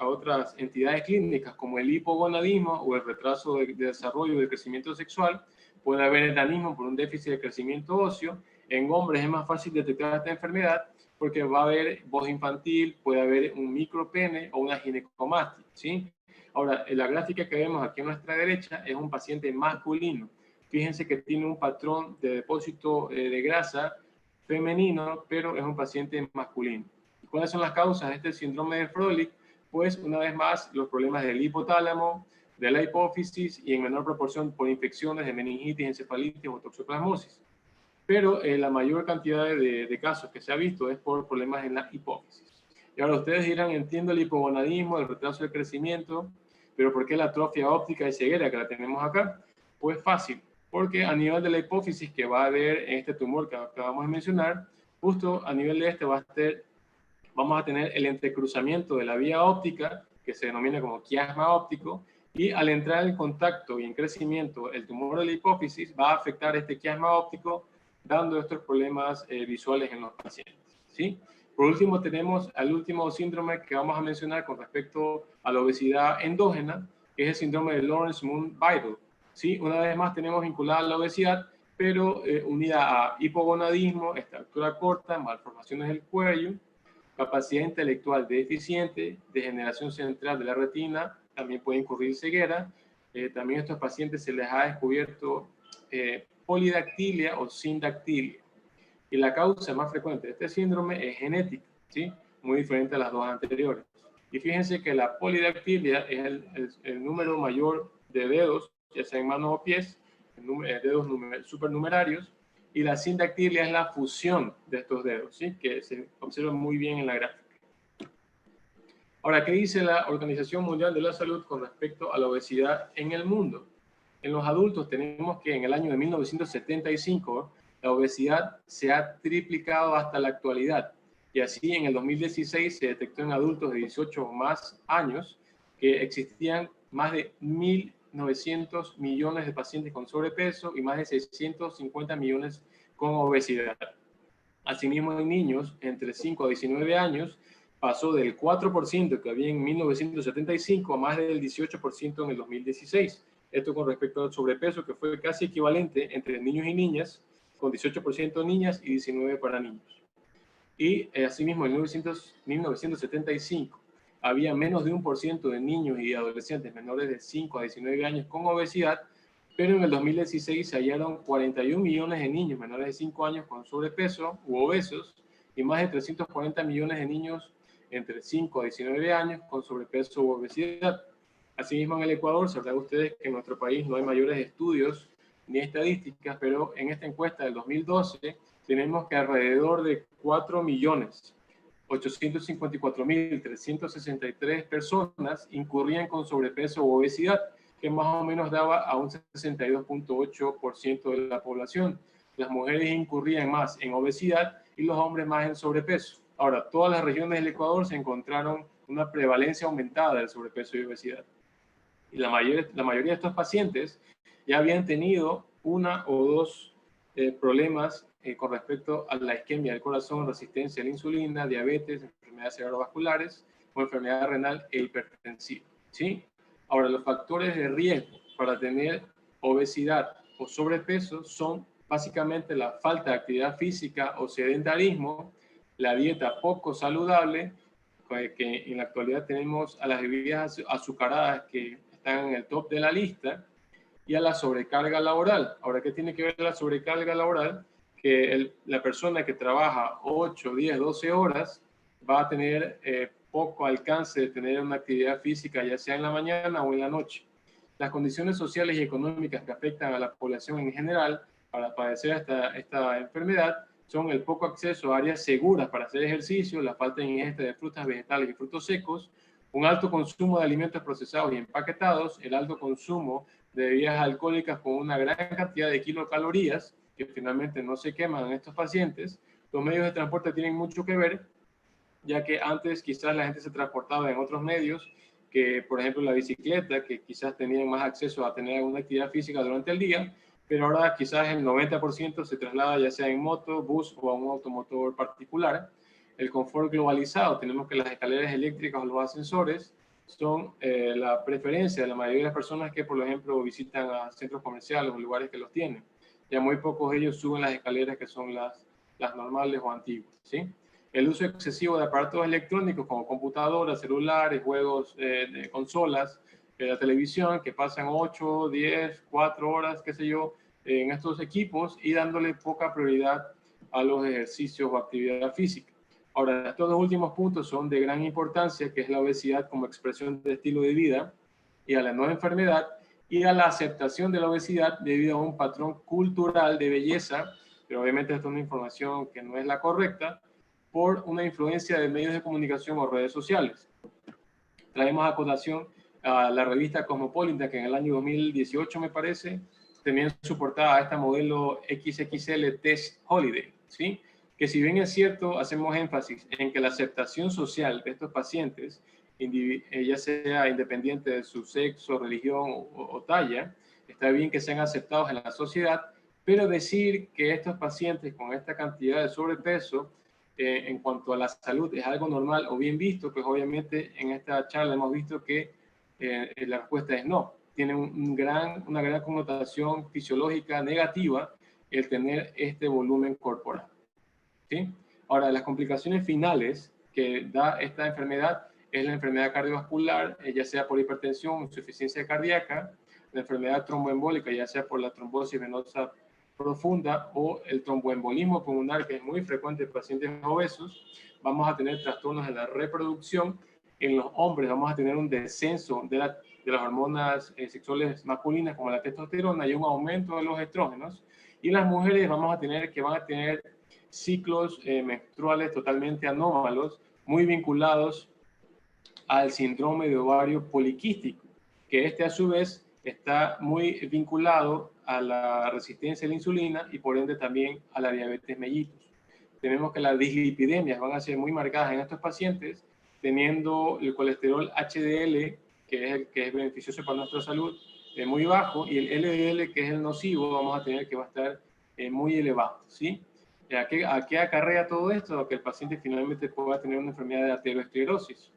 entidades clínicas como el hipogonadismo o el retraso de desarrollo y de crecimiento sexual. Puede haber enanismo por un déficit de crecimiento óseo. En hombres es más fácil detectar esta enfermedad porque va a haber voz infantil, puede haber un micropene o una ginecomastia, ¿sí? Ahora, la gráfica que vemos aquí a nuestra derecha es un paciente masculino. Fíjense que tiene un patrón de depósito de grasa femenino, pero es un paciente masculino. ¿Cuáles son las causas de este síndrome de Froelich? Pues, una vez más, los problemas del hipotálamo, de la hipófisis y en menor proporción por infecciones de meningitis, encefalitis o toxoplasmosis. Pero la mayor cantidad de casos que se ha visto es por problemas en la hipófisis. Y ahora ustedes dirán, entiendo el hipogonadismo, el retraso del crecimiento, pero ¿por qué la atrofia óptica y ceguera que la tenemos acá? Pues fácil, porque a nivel de la hipófisis que va a haber en este tumor que acabamos de mencionar, justo a nivel de este vamos a tener el entrecruzamiento de la vía óptica, que se denomina como quiasma óptico, y al entrar en contacto y en crecimiento el tumor de la hipófisis va a afectar este quiasma óptico, dando estos problemas visuales en los pacientes, ¿sí? Por último, tenemos al último síndrome que vamos a mencionar con respecto a la obesidad endógena, que es el síndrome de Lawrence-Moon-Vidal, ¿sí? Una vez más tenemos vinculada la obesidad, pero unida a hipogonadismo, estatura corta, malformaciones del cuello, capacidad intelectual deficiente, degeneración central de la retina, también puede incurrir ceguera. También a estos pacientes se les ha descubierto polidactilia o sindactilia. Y la causa más frecuente de este síndrome es genética, ¿sí? Muy diferente a las dos anteriores. Y fíjense que la polidactilia es el número mayor de dedos, ya sea en manos o pies, dedos supernumerarios, y la sindactilia es la fusión de estos dedos, ¿sí? Que se observa muy bien en la gráfica. Ahora, ¿qué dice la Organización Mundial de la Salud con respecto a la obesidad en el mundo? En los adultos tenemos que en el año de 1975 la obesidad se ha triplicado hasta la actualidad, y así en el 2016 se detectó en adultos de 18 o más años que existían más de 1.900 millones de pacientes con sobrepeso y más de 650 millones con obesidad. Asimismo, en niños entre 5 a 19 años pasó del 4% que había en 1975 a más del 18% en el 2016. Esto con respecto al sobrepeso, que fue casi equivalente entre niños y niñas, con 18% niñas y 19% para niños. Y asimismo, en 1975 había menos de 1% de niños y adolescentes menores de 5 a 19 años con obesidad, pero en el 2016 se hallaron 41 millones de niños menores de 5 años con sobrepeso u obesos y más de 340 millones de niños entre 5 a 19 años con sobrepeso u obesidad. Asimismo, en el Ecuador, sabrán ustedes que en nuestro país no hay mayores estudios ni estadísticas, pero en esta encuesta del 2012 tenemos que alrededor de 4.854.363 personas incurrían con sobrepeso o obesidad, que más o menos daba a un 62.8% de la población. Las mujeres incurrían más en obesidad y los hombres más en sobrepeso. Ahora, todas las regiones del Ecuador se encontraron una prevalencia aumentada del sobrepeso y obesidad. Y la mayoría de estos pacientes ya habían tenido una o dos problemas con respecto a la isquemia del corazón, resistencia a la insulina, diabetes, enfermedades cerebrovasculares o enfermedad renal e hipertensiva, ¿sí? Ahora, los factores de riesgo para tener obesidad o sobrepeso son básicamente la falta de actividad física o sedentarismo, la dieta poco saludable, que en la actualidad tenemos a las bebidas azucaradas que están en el top de la lista, y a la sobrecarga laboral. Ahora, ¿qué tiene que ver la sobrecarga laboral? Que la persona que trabaja 8, 10, 12 horas va a tener poco alcance de tener una actividad física, ya sea en la mañana o en la noche. Las condiciones sociales y económicas que afectan a la población en general para padecer esta enfermedad son el poco acceso a áreas seguras para hacer ejercicio, la falta de ingesta de frutas, vegetales y frutos secos, un alto consumo de alimentos procesados y empaquetados, el alto consumo de bebidas alcohólicas con una gran cantidad de kilocalorías que finalmente no se queman en estos pacientes. Los medios de transporte tienen mucho que ver, ya que antes quizás la gente se transportaba en otros medios, que por ejemplo la bicicleta, que quizás tenían más acceso a tener alguna actividad física durante el día, pero ahora quizás el 90% se traslada ya sea en moto, bus o a un automotor particular. El confort globalizado, tenemos que las escaleras eléctricas o los ascensores son la preferencia de la mayoría de las personas que, por ejemplo, visitan a centros comerciales o lugares que los tienen. Ya muy pocos de ellos suben las escaleras que son las normales o antiguas, ¿sí? El uso excesivo de aparatos electrónicos como computadoras, celulares, juegos de consolas, la televisión, que pasan 8, 10, 4 horas, qué sé yo, en estos equipos y dándole poca prioridad a los ejercicios o actividad física. Ahora, estos dos últimos puntos son de gran importancia, que es la obesidad como expresión de estilo de vida y a la no enfermedad, y a la aceptación de la obesidad debido a un patrón cultural de belleza, pero obviamente esto es una información que no es la correcta, por una influencia de medios de comunicación o redes sociales. Traemos a colación a la revista Cosmopolitan, que en el año 2018, me parece, tenía en su portada a esta modelo XXL Tess Holiday, ¿sí? Que si bien es cierto, hacemos énfasis en que la aceptación social de estos pacientes, ya sea independiente de su sexo, religión o talla, está bien que sean aceptados en la sociedad, pero decir que estos pacientes con esta cantidad de sobrepeso en cuanto a la salud es algo normal o bien visto, pues obviamente en esta charla hemos visto que la respuesta es no. Tiene una gran connotación fisiológica negativa el tener este volumen corporal, ¿sí? Ahora, las complicaciones finales que da esta enfermedad es la enfermedad cardiovascular, ya sea por hipertensión, insuficiencia cardíaca, la enfermedad tromboembólica, ya sea por la trombosis venosa profunda o el tromboembolismo pulmonar, que es muy frecuente en pacientes obesos. Vamos a tener trastornos de la reproducción. En los hombres vamos a tener un descenso de las hormonas sexuales masculinas como la testosterona y un aumento de los estrógenos. Y las mujeres van a tener ciclos menstruales totalmente anómalos, muy vinculados al síndrome de ovario poliquístico, que a su vez está muy vinculado a la resistencia a la insulina y por ende también a la diabetes mellitus. Tenemos que las dislipidemias van a ser muy marcadas en estos pacientes, teniendo el colesterol HDL, que es beneficioso para nuestra salud, muy bajo, y el LDL, que es el nocivo, vamos a tener que va a estar muy elevado, ¿sí? ¿A qué acarrea todo esto? A que el paciente finalmente pueda tener una enfermedad de aterosclerosis.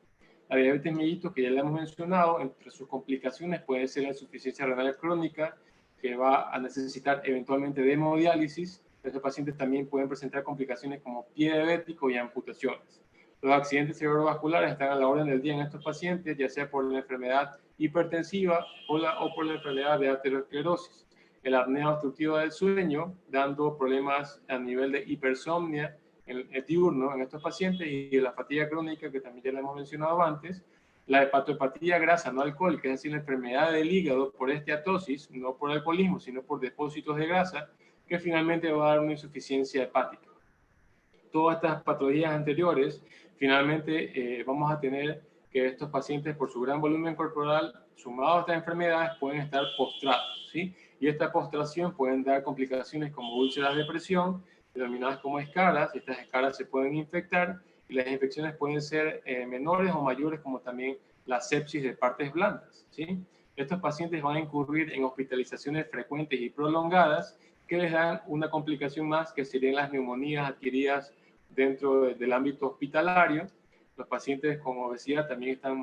La diabetes mellitus, que ya le hemos mencionado, entre sus complicaciones puede ser la insuficiencia renal crónica, que va a necesitar eventualmente de hemodiálisis. Estos pacientes también pueden presentar complicaciones como pie diabético y amputaciones. Los accidentes cerebrovasculares están a la orden del día en estos pacientes, ya sea por la enfermedad hipertensiva o por la enfermedad de aterosclerosis. El apnea obstructiva del sueño, dando problemas a nivel de hipersomnia el diurno en estos pacientes, y la fatiga crónica, que también ya la hemos mencionado antes. La hepatohepatía grasa no alcohólica, es decir, la enfermedad del hígado por esteatosis, no por alcoholismo, sino por depósitos de grasa, que finalmente va a dar una insuficiencia hepática. Todas estas patologías anteriores, finalmente vamos a tener que estos pacientes, por su gran volumen corporal, sumados a estas enfermedades, pueden estar postrados, ¿sí? Y esta postración pueden dar complicaciones como úlceras de presión, denominadas como escaras. Estas escaras se pueden infectar y las infecciones pueden ser menores o mayores, como también la sepsis de partes blandas, ¿sí? Estos pacientes van a incurrir en hospitalizaciones frecuentes y prolongadas que les dan una complicación más, que serían las neumonías adquiridas dentro del ámbito hospitalario. Los pacientes con obesidad también están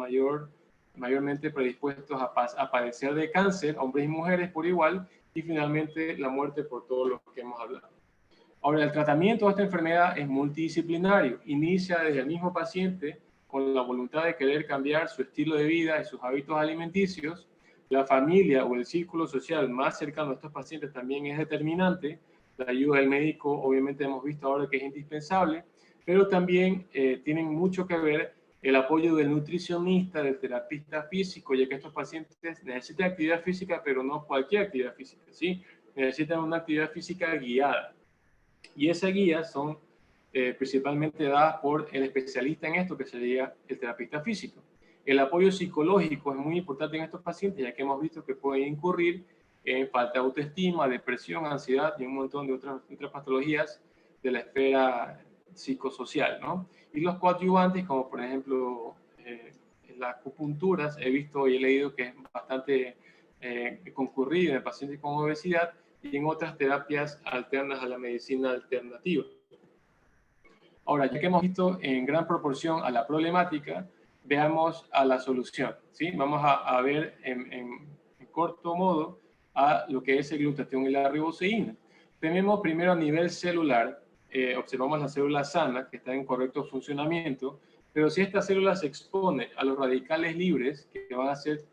mayormente predispuestos a padecer de cáncer, hombres y mujeres por igual, y finalmente la muerte por todo lo que hemos hablado. Ahora, el tratamiento de esta enfermedad es multidisciplinario. Inicia desde el mismo paciente con la voluntad de querer cambiar su estilo de vida y sus hábitos alimenticios. La familia o el círculo social más cercano a estos pacientes también es determinante. La ayuda del médico, obviamente, hemos visto ahora que es indispensable, pero también tienen mucho que ver el apoyo del nutricionista, del terapista físico, ya que estos pacientes necesitan actividad física, pero no cualquier actividad física, ¿sí? Necesitan una actividad física guiada. Y esas guías son principalmente dadas por el especialista en esto, que sería el terapista físico. El apoyo psicológico es muy importante en estos pacientes, ya que hemos visto que pueden incurrir en falta de autoestima, depresión, ansiedad y un montón de otras patologías de la esfera psicosocial, ¿no? Y los coadyuvantes, como por ejemplo las acupunturas, he visto y he leído que es bastante concurrido en pacientes con obesidad, y en otras terapias alternas a la medicina alternativa. Ahora, ya que hemos visto en gran proporción a la problemática, veamos a la solución, ¿sí? Vamos a ver en corto modo a lo que es el glutatión y la riboceína. Tenemos primero a nivel celular, observamos la célula sana, que está en correcto funcionamiento, pero si esta célula se expone a los radicales libres, que van a ser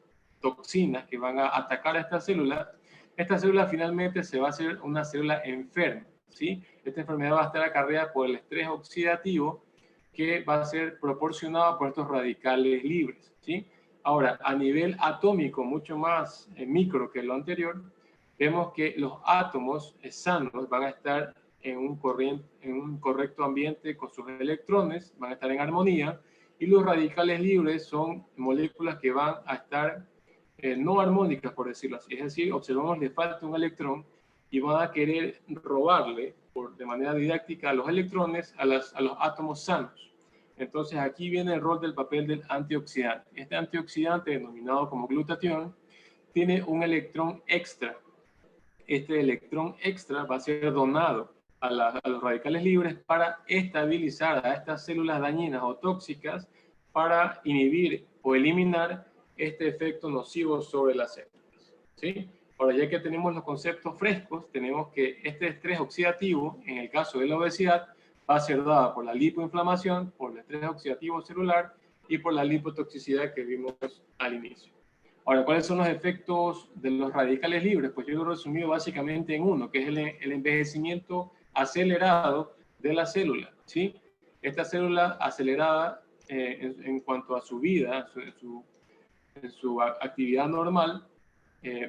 toxinas, que van a atacar a esta célula finalmente se va a hacer una célula enferma, ¿sí? Esta enfermedad va a estar acarreada por el estrés oxidativo, que va a ser proporcionado por estos radicales libres, ¿sí? Ahora, a nivel atómico, mucho más micro que lo anterior, vemos que los átomos sanos van a estar en un correcto ambiente con sus electrones, van a estar en armonía, y los radicales libres son moléculas que van a estar no armónicas, por decirlo así. Es decir, observamos le falta un electrón y van a querer robarle de manera didáctica a los electrones a los átomos sanos. Entonces aquí viene el rol del papel del antioxidante. Este antioxidante, denominado como glutatión, tiene un electrón extra. Este electrón extra va a ser donado a los radicales libres para estabilizar a estas células dañinas o tóxicas, para inhibir o eliminar este efecto nocivo sobre las células, ¿sí? Ahora, ya que tenemos los conceptos frescos, tenemos que este estrés oxidativo, en el caso de la obesidad, va a ser dada por la lipoinflamación, por el estrés oxidativo celular y por la lipotoxicidad que vimos al inicio. Ahora, ¿cuáles son los efectos de los radicales libres? Pues yo lo he resumido básicamente en uno, que es el envejecimiento acelerado de la célula, ¿sí? Esta célula acelerada en cuanto a su vida, en su actividad normal,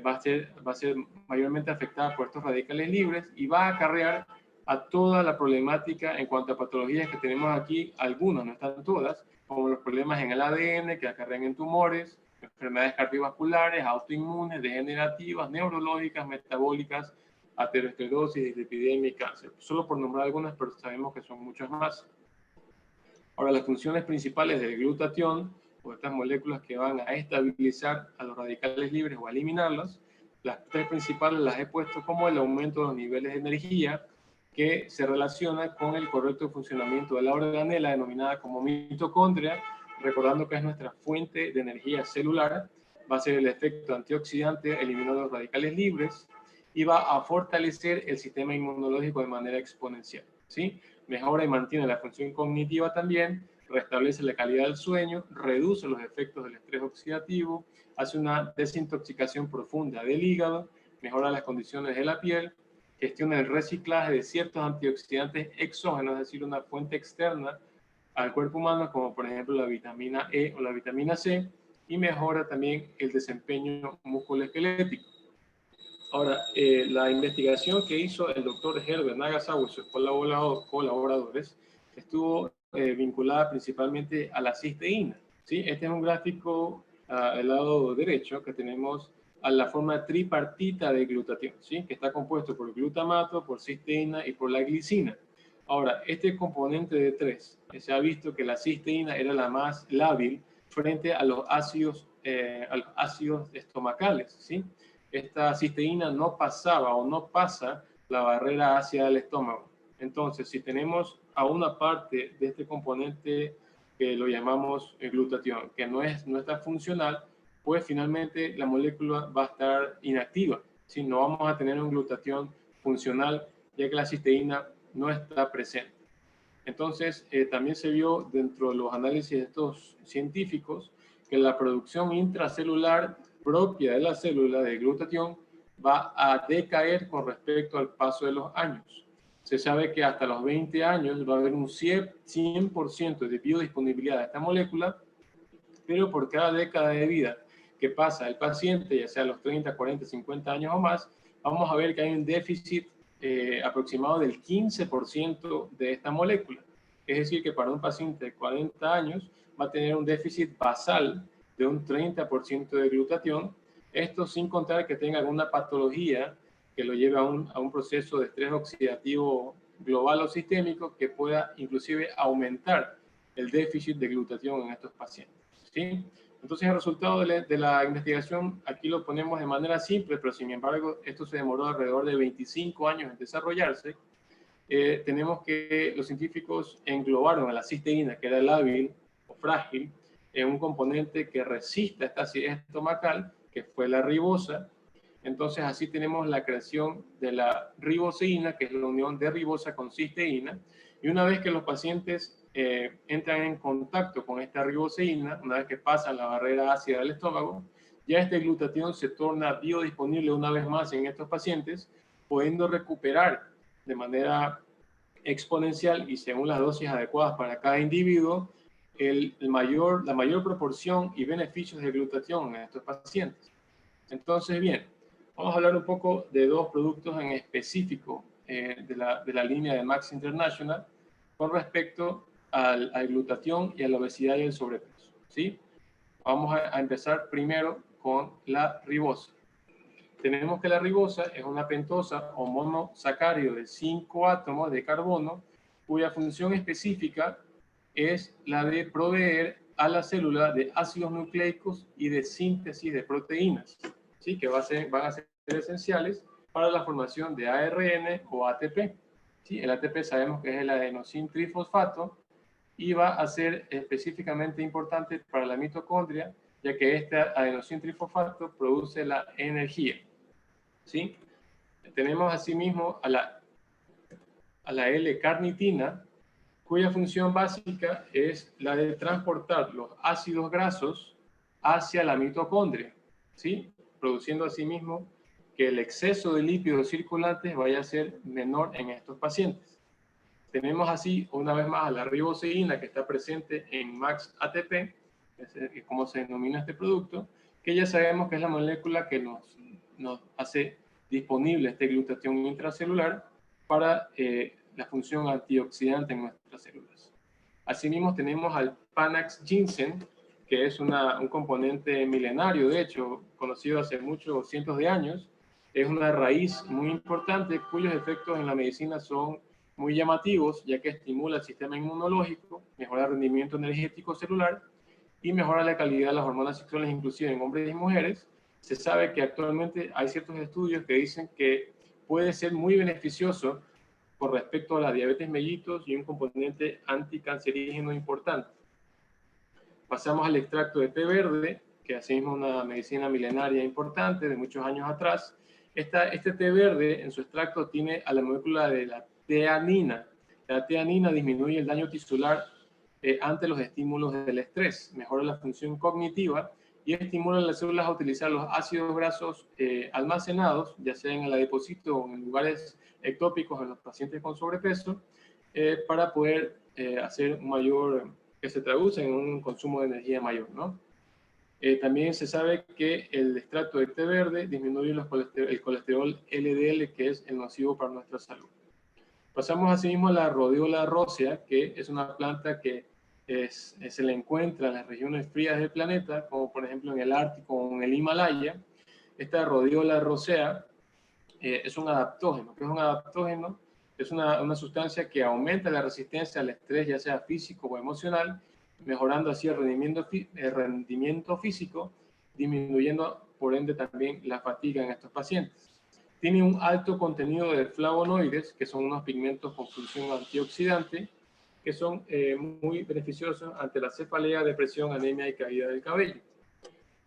va a ser mayormente afectada por estos radicales libres y va a acarrear a toda la problemática en cuanto a patologías que tenemos aquí, algunas, no están todas, como los problemas en el ADN que acarrean en tumores, enfermedades cardiovasculares, autoinmunes, degenerativas, neurológicas, metabólicas, aterosclerosis, dislipidemia y cáncer. Solo por nombrar algunas, pero sabemos que son muchas más. Ahora, las funciones principales del glutatión, o estas moléculas que van a estabilizar a los radicales libres o a eliminarlos, las tres principales las he puesto como el aumento de los niveles de energía, que se relaciona con el correcto funcionamiento de la organela denominada como mitocondria, recordando que es nuestra fuente de energía celular. Va a ser el efecto antioxidante eliminando los radicales libres y va a fortalecer el sistema inmunológico de manera exponencial, ¿sí? Mejora y mantiene la función cognitiva también, restablece la calidad del sueño, reduce los efectos del estrés oxidativo, hace una desintoxicación profunda del hígado, mejora las condiciones de la piel, gestiona el reciclaje de ciertos antioxidantes exógenos, es decir, una fuente externa al cuerpo humano, como por ejemplo la vitamina E o la vitamina C, y mejora también el desempeño musculoesquelético. Ahora, la investigación que hizo el doctor Herbert Nagasawa y sus colaboradores estuvo vinculada principalmente a la cisteína, ¿sí? Este es un gráfico al lado derecho que tenemos a la forma tripartita de glutatión, ¿sí? Que está compuesto por glutamato, por cisteína y por la glicina. Ahora, este componente de 3, se ha visto que la cisteína era la más lábil frente a los ácidos estomacales, ¿sí? Esta cisteína no pasaba o no pasa la barrera ácida del estómago. Entonces, si tenemos a una parte de este componente que lo llamamos glutatión, que no está funcional, pues finalmente la molécula va a estar inactiva. ¿Sí? No vamos a tener un glutatión funcional, ya que la cisteína no está presente. Entonces, también se vio dentro de los análisis de estos científicos que la producción intracelular propia de la célula de glutatión va a decaer con respecto al paso de los años. Se sabe que hasta los 20 años va a haber un 100% de biodisponibilidad de esta molécula, pero por cada década de vida que pasa el paciente, ya sea a los 30, 40, 50 años o más, vamos a ver que hay un déficit aproximado del 15% de esta molécula. Es decir, que para un paciente de 40 años va a tener un déficit basal de un 30% de glutatión, esto sin contar que tenga alguna patología que lo lleve a un proceso de estrés oxidativo global o sistémico que pueda inclusive aumentar el déficit de glutatión en estos pacientes, ¿sí? Entonces el resultado de la investigación aquí lo ponemos de manera simple, pero sin embargo esto se demoró alrededor de 25 años en desarrollarse. Tenemos que los científicos englobaron a la cisteína, que era lábil o frágil, en un componente que resista esta acidez estomacal, que fue la ribosa. Entonces así tenemos la creación de la riboseína, que es la unión de ribosa con cisteína, y una vez que los pacientes entran en contacto con esta riboseína, una vez que pasan la barrera ácida del estómago, ya este glutatión se torna biodisponible una vez más en estos pacientes, pudiendo recuperar de manera exponencial y según las dosis adecuadas para cada individuo, la mayor proporción y beneficios de glutatión en estos pacientes. Entonces, bien, vamos a hablar un poco de dos productos en específico de la línea de Max International con respecto al glutatión y a la obesidad y el sobrepeso, ¿sí? Vamos a empezar primero con la ribosa. Tenemos que la ribosa es una pentosa o monosacárido de 5 átomos de carbono cuya función específica es la de proveer a la célula de ácidos nucleicos y de síntesis de proteínas, ¿sí? Que van a ser esenciales para la formación de ARN o ATP. ¿Sí? El ATP sabemos que es el adenosín trifosfato y va a ser específicamente importante para la mitocondria, ya que este adenosín trifosfato produce la energía. ¿Sí? Tenemos asimismo a la L-carnitina, cuya función básica es la de transportar los ácidos grasos hacia la mitocondria, ¿sí? Produciendo asimismo que el exceso de lípidos circulantes vaya a ser menor en estos pacientes. Tenemos así, una vez más, a la riboseína que está presente en Max ATP, como se denomina este producto, que ya sabemos que es la molécula que nos hace disponible este glutatión intracelular para la función antioxidante en nuestras células. Asimismo tenemos al Panax ginseng, que es un componente milenario, de hecho, conocido hace muchos cientos de años. Es una raíz muy importante cuyos efectos en la medicina son muy llamativos, ya que estimula el sistema inmunológico, mejora el rendimiento energético celular y mejora la calidad de las hormonas sexuales, inclusive en hombres y mujeres. Se sabe que actualmente hay ciertos estudios que dicen que puede ser muy beneficioso con respecto a la diabetes mellitus y un componente anticancerígeno importante. Pasamos al extracto de té verde, que asimismo es una medicina milenaria importante de muchos años atrás. Este té verde en su extracto tiene a la molécula de la teanina. La teanina disminuye el daño tisular ante los estímulos del estrés, mejora la función cognitiva y estimula a las células a utilizar los ácidos grasos almacenados, ya sea en el adipocito o en lugares ectópicos en los pacientes con sobrepeso, para poder hacer que se traduce en un consumo de energía mayor, ¿no? También se sabe que el extracto de té verde disminuye el colesterol LDL, que es el nocivo para nuestra salud. Pasamos asimismo a la rodiola rósea, que es una planta que se le encuentra en las regiones frías del planeta, como por ejemplo en el Ártico o en el Himalaya. Esta rodiola rósea es un adaptógeno. ¿Qué es un adaptógeno? Es una sustancia que aumenta la resistencia al estrés, ya sea físico o emocional, mejorando así el rendimiento físico, disminuyendo por ende también la fatiga en estos pacientes. Tiene un alto contenido de flavonoides, que son unos pigmentos con función antioxidante, que son muy beneficiosos ante la cefalea, depresión, anemia y caída del cabello.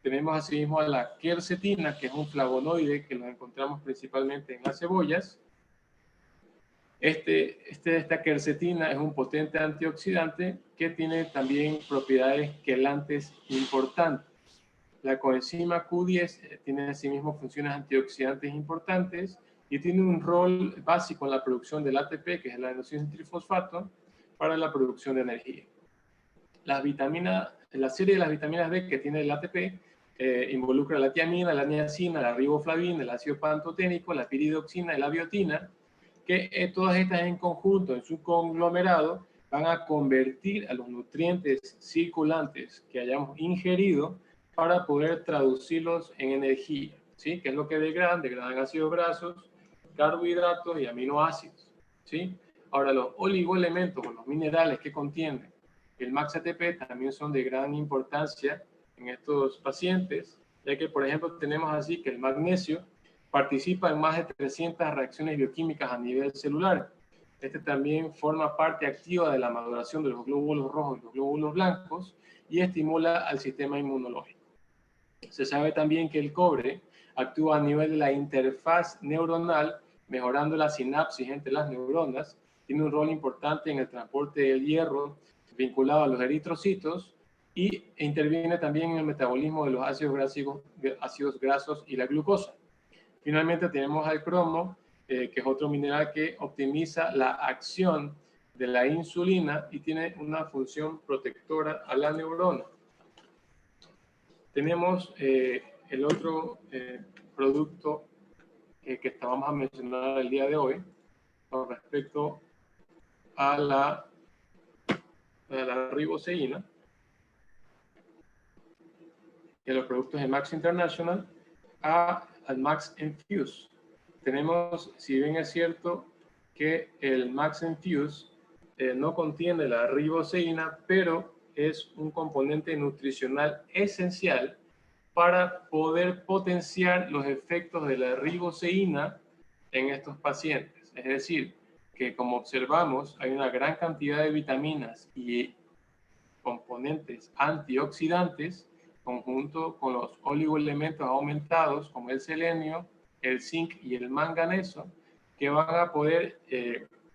Tenemos asimismo a la quercetina, que es un flavonoide que lo encontramos principalmente en las cebollas. Esta quercetina es un potente antioxidante que tiene también propiedades quelantes importantes. La coenzima Q10 tiene asimismo funciones antioxidantes importantes y tiene un rol básico en la producción del ATP, que es el adenosín trifosfato, para la producción de energía. La serie de las vitaminas B que tiene el ATP involucra la tiamina, la niacina, la riboflavina, el ácido pantoténico, la piridoxina y la biotina, que todas estas en conjunto, en su conglomerado, van a convertir a los nutrientes circulantes que hayamos ingerido para poder traducirlos en energía, ¿sí? Que es lo que degradan ácidos grasos, carbohidratos y aminoácidos, ¿sí? Ahora, los oligoelementos o los minerales que contienen el MAX-ATP también son de gran importancia en estos pacientes, ya que, por ejemplo, tenemos así que el magnesio participa en más de 300 reacciones bioquímicas a nivel celular. Este también forma parte activa de la maduración de los glóbulos rojos y los glóbulos blancos y estimula al sistema inmunológico. Se sabe también que el cobre actúa a nivel de la interfaz neuronal, mejorando la sinapsis entre las neuronas, tiene un rol importante en el transporte del hierro vinculado a los eritrocitos y interviene también en el metabolismo de los ácidos grasos y la glucosa. Finalmente tenemos al cromo, que es otro mineral que optimiza la acción de la insulina y tiene una función protectora a la neurona. Tenemos el otro producto que vamos a mencionar el día de hoy con respecto a la riboceína, de los productos de Max International, al Max Infuse. Tenemos, si bien es cierto que el Max Infuse no contiene la riboceína, pero es un componente nutricional esencial para poder potenciar los efectos de la riboceína en estos pacientes. Es decir, que como observamos, hay una gran cantidad de vitaminas y componentes antioxidantes conjunto con los oligoelementos aumentados como el selenio, el zinc y el manganeso, que van a poder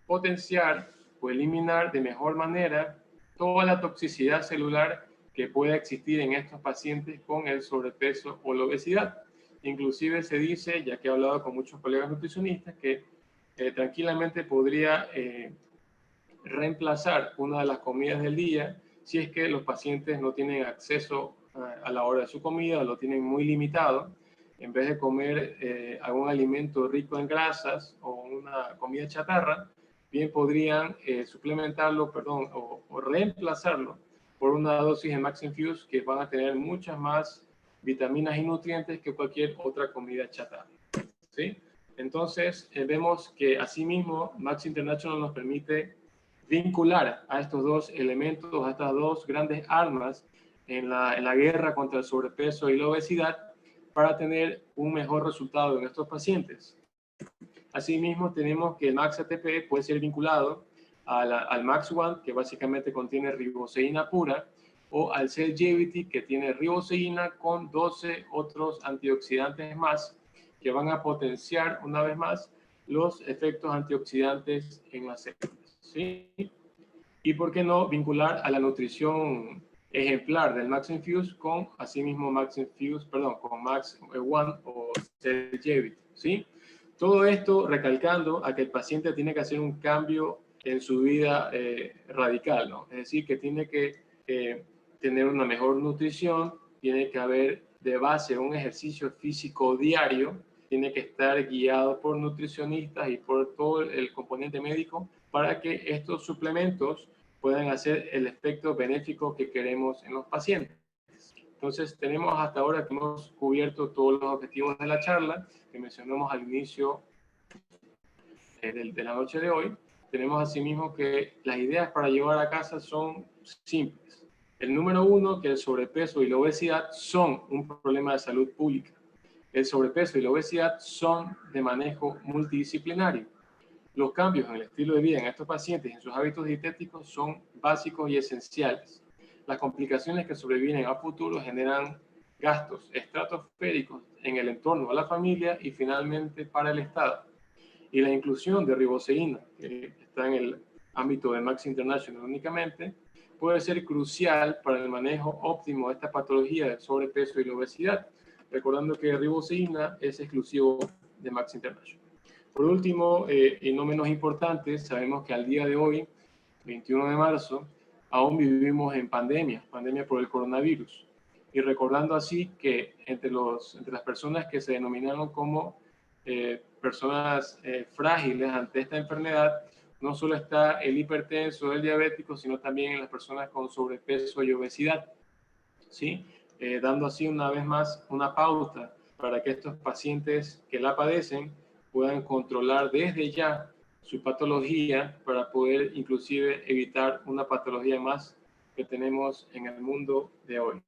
potenciar o eliminar de mejor manera toda la toxicidad celular que pueda existir en estos pacientes con el sobrepeso o la obesidad. Inclusive se dice, ya que he hablado con muchos colegas nutricionistas, que tranquilamente podría reemplazar una de las comidas del día si es que los pacientes no tienen acceso a la hora de su comida, lo tienen muy limitado. En vez de comer algún alimento rico en grasas o una comida chatarra, bien podrían suplementarlo, o reemplazarlo por una dosis de Max Infuse que van a tener muchas más vitaminas y nutrientes que cualquier otra comida chatarra, ¿sí? Entonces, vemos que asimismo Max International nos permite vincular a estos dos elementos, a estas dos grandes armas en la guerra contra el sobrepeso y la obesidad para tener un mejor resultado en estos pacientes. Asimismo, tenemos que el Max ATP puede ser vinculado al Max One, que básicamente contiene riboceína pura, o al Cellgevity, que tiene riboceína con 12 otros antioxidantes más, que van a potenciar una vez más los efectos antioxidantes en las células, ¿sí? Y por qué no vincular a la nutrición ejemplar del Max Infuse con asimismo con Max One o Cellgevity, ¿sí? Todo esto recalcando a que el paciente tiene que hacer un cambio en su vida radical, ¿no? Es decir, que tiene que tener una mejor nutrición, tiene que haber de base un ejercicio físico diario, tiene que estar guiado por nutricionistas y por todo el componente médico para que estos suplementos puedan hacer el efecto benéfico que queremos en los pacientes. Entonces, tenemos hasta ahora que hemos cubierto todos los objetivos de la charla que mencionamos al inicio de la noche de hoy. Tenemos asimismo que las ideas para llevar a casa son simples. El número uno, que el sobrepeso y la obesidad son un problema de salud pública. El sobrepeso y la obesidad son de manejo multidisciplinario. Los cambios en el estilo de vida en estos pacientes y en sus hábitos dietéticos son básicos y esenciales. Las complicaciones que sobrevienen a futuro generan gastos estratosféricos en el entorno de la familia y finalmente para el Estado. Y la inclusión de riboceína, que está en el ámbito de Max International únicamente, puede ser crucial para el manejo óptimo de esta patología del sobrepeso y la obesidad, recordando que riboceína es exclusivo de Max International. Por último, y no menos importante, sabemos que al día de hoy, 21 de marzo, aún vivimos en pandemia por el coronavirus. Y recordando así que entre las personas que se denominaron como personas frágiles ante esta enfermedad, no solo está el hipertenso, el diabético, sino también en las personas con sobrepeso y obesidad, ¿sí? Dando así una vez más una pauta para que estos pacientes que la padecen puedan controlar desde ya su patología para poder inclusive evitar una patología más que tenemos en el mundo de hoy.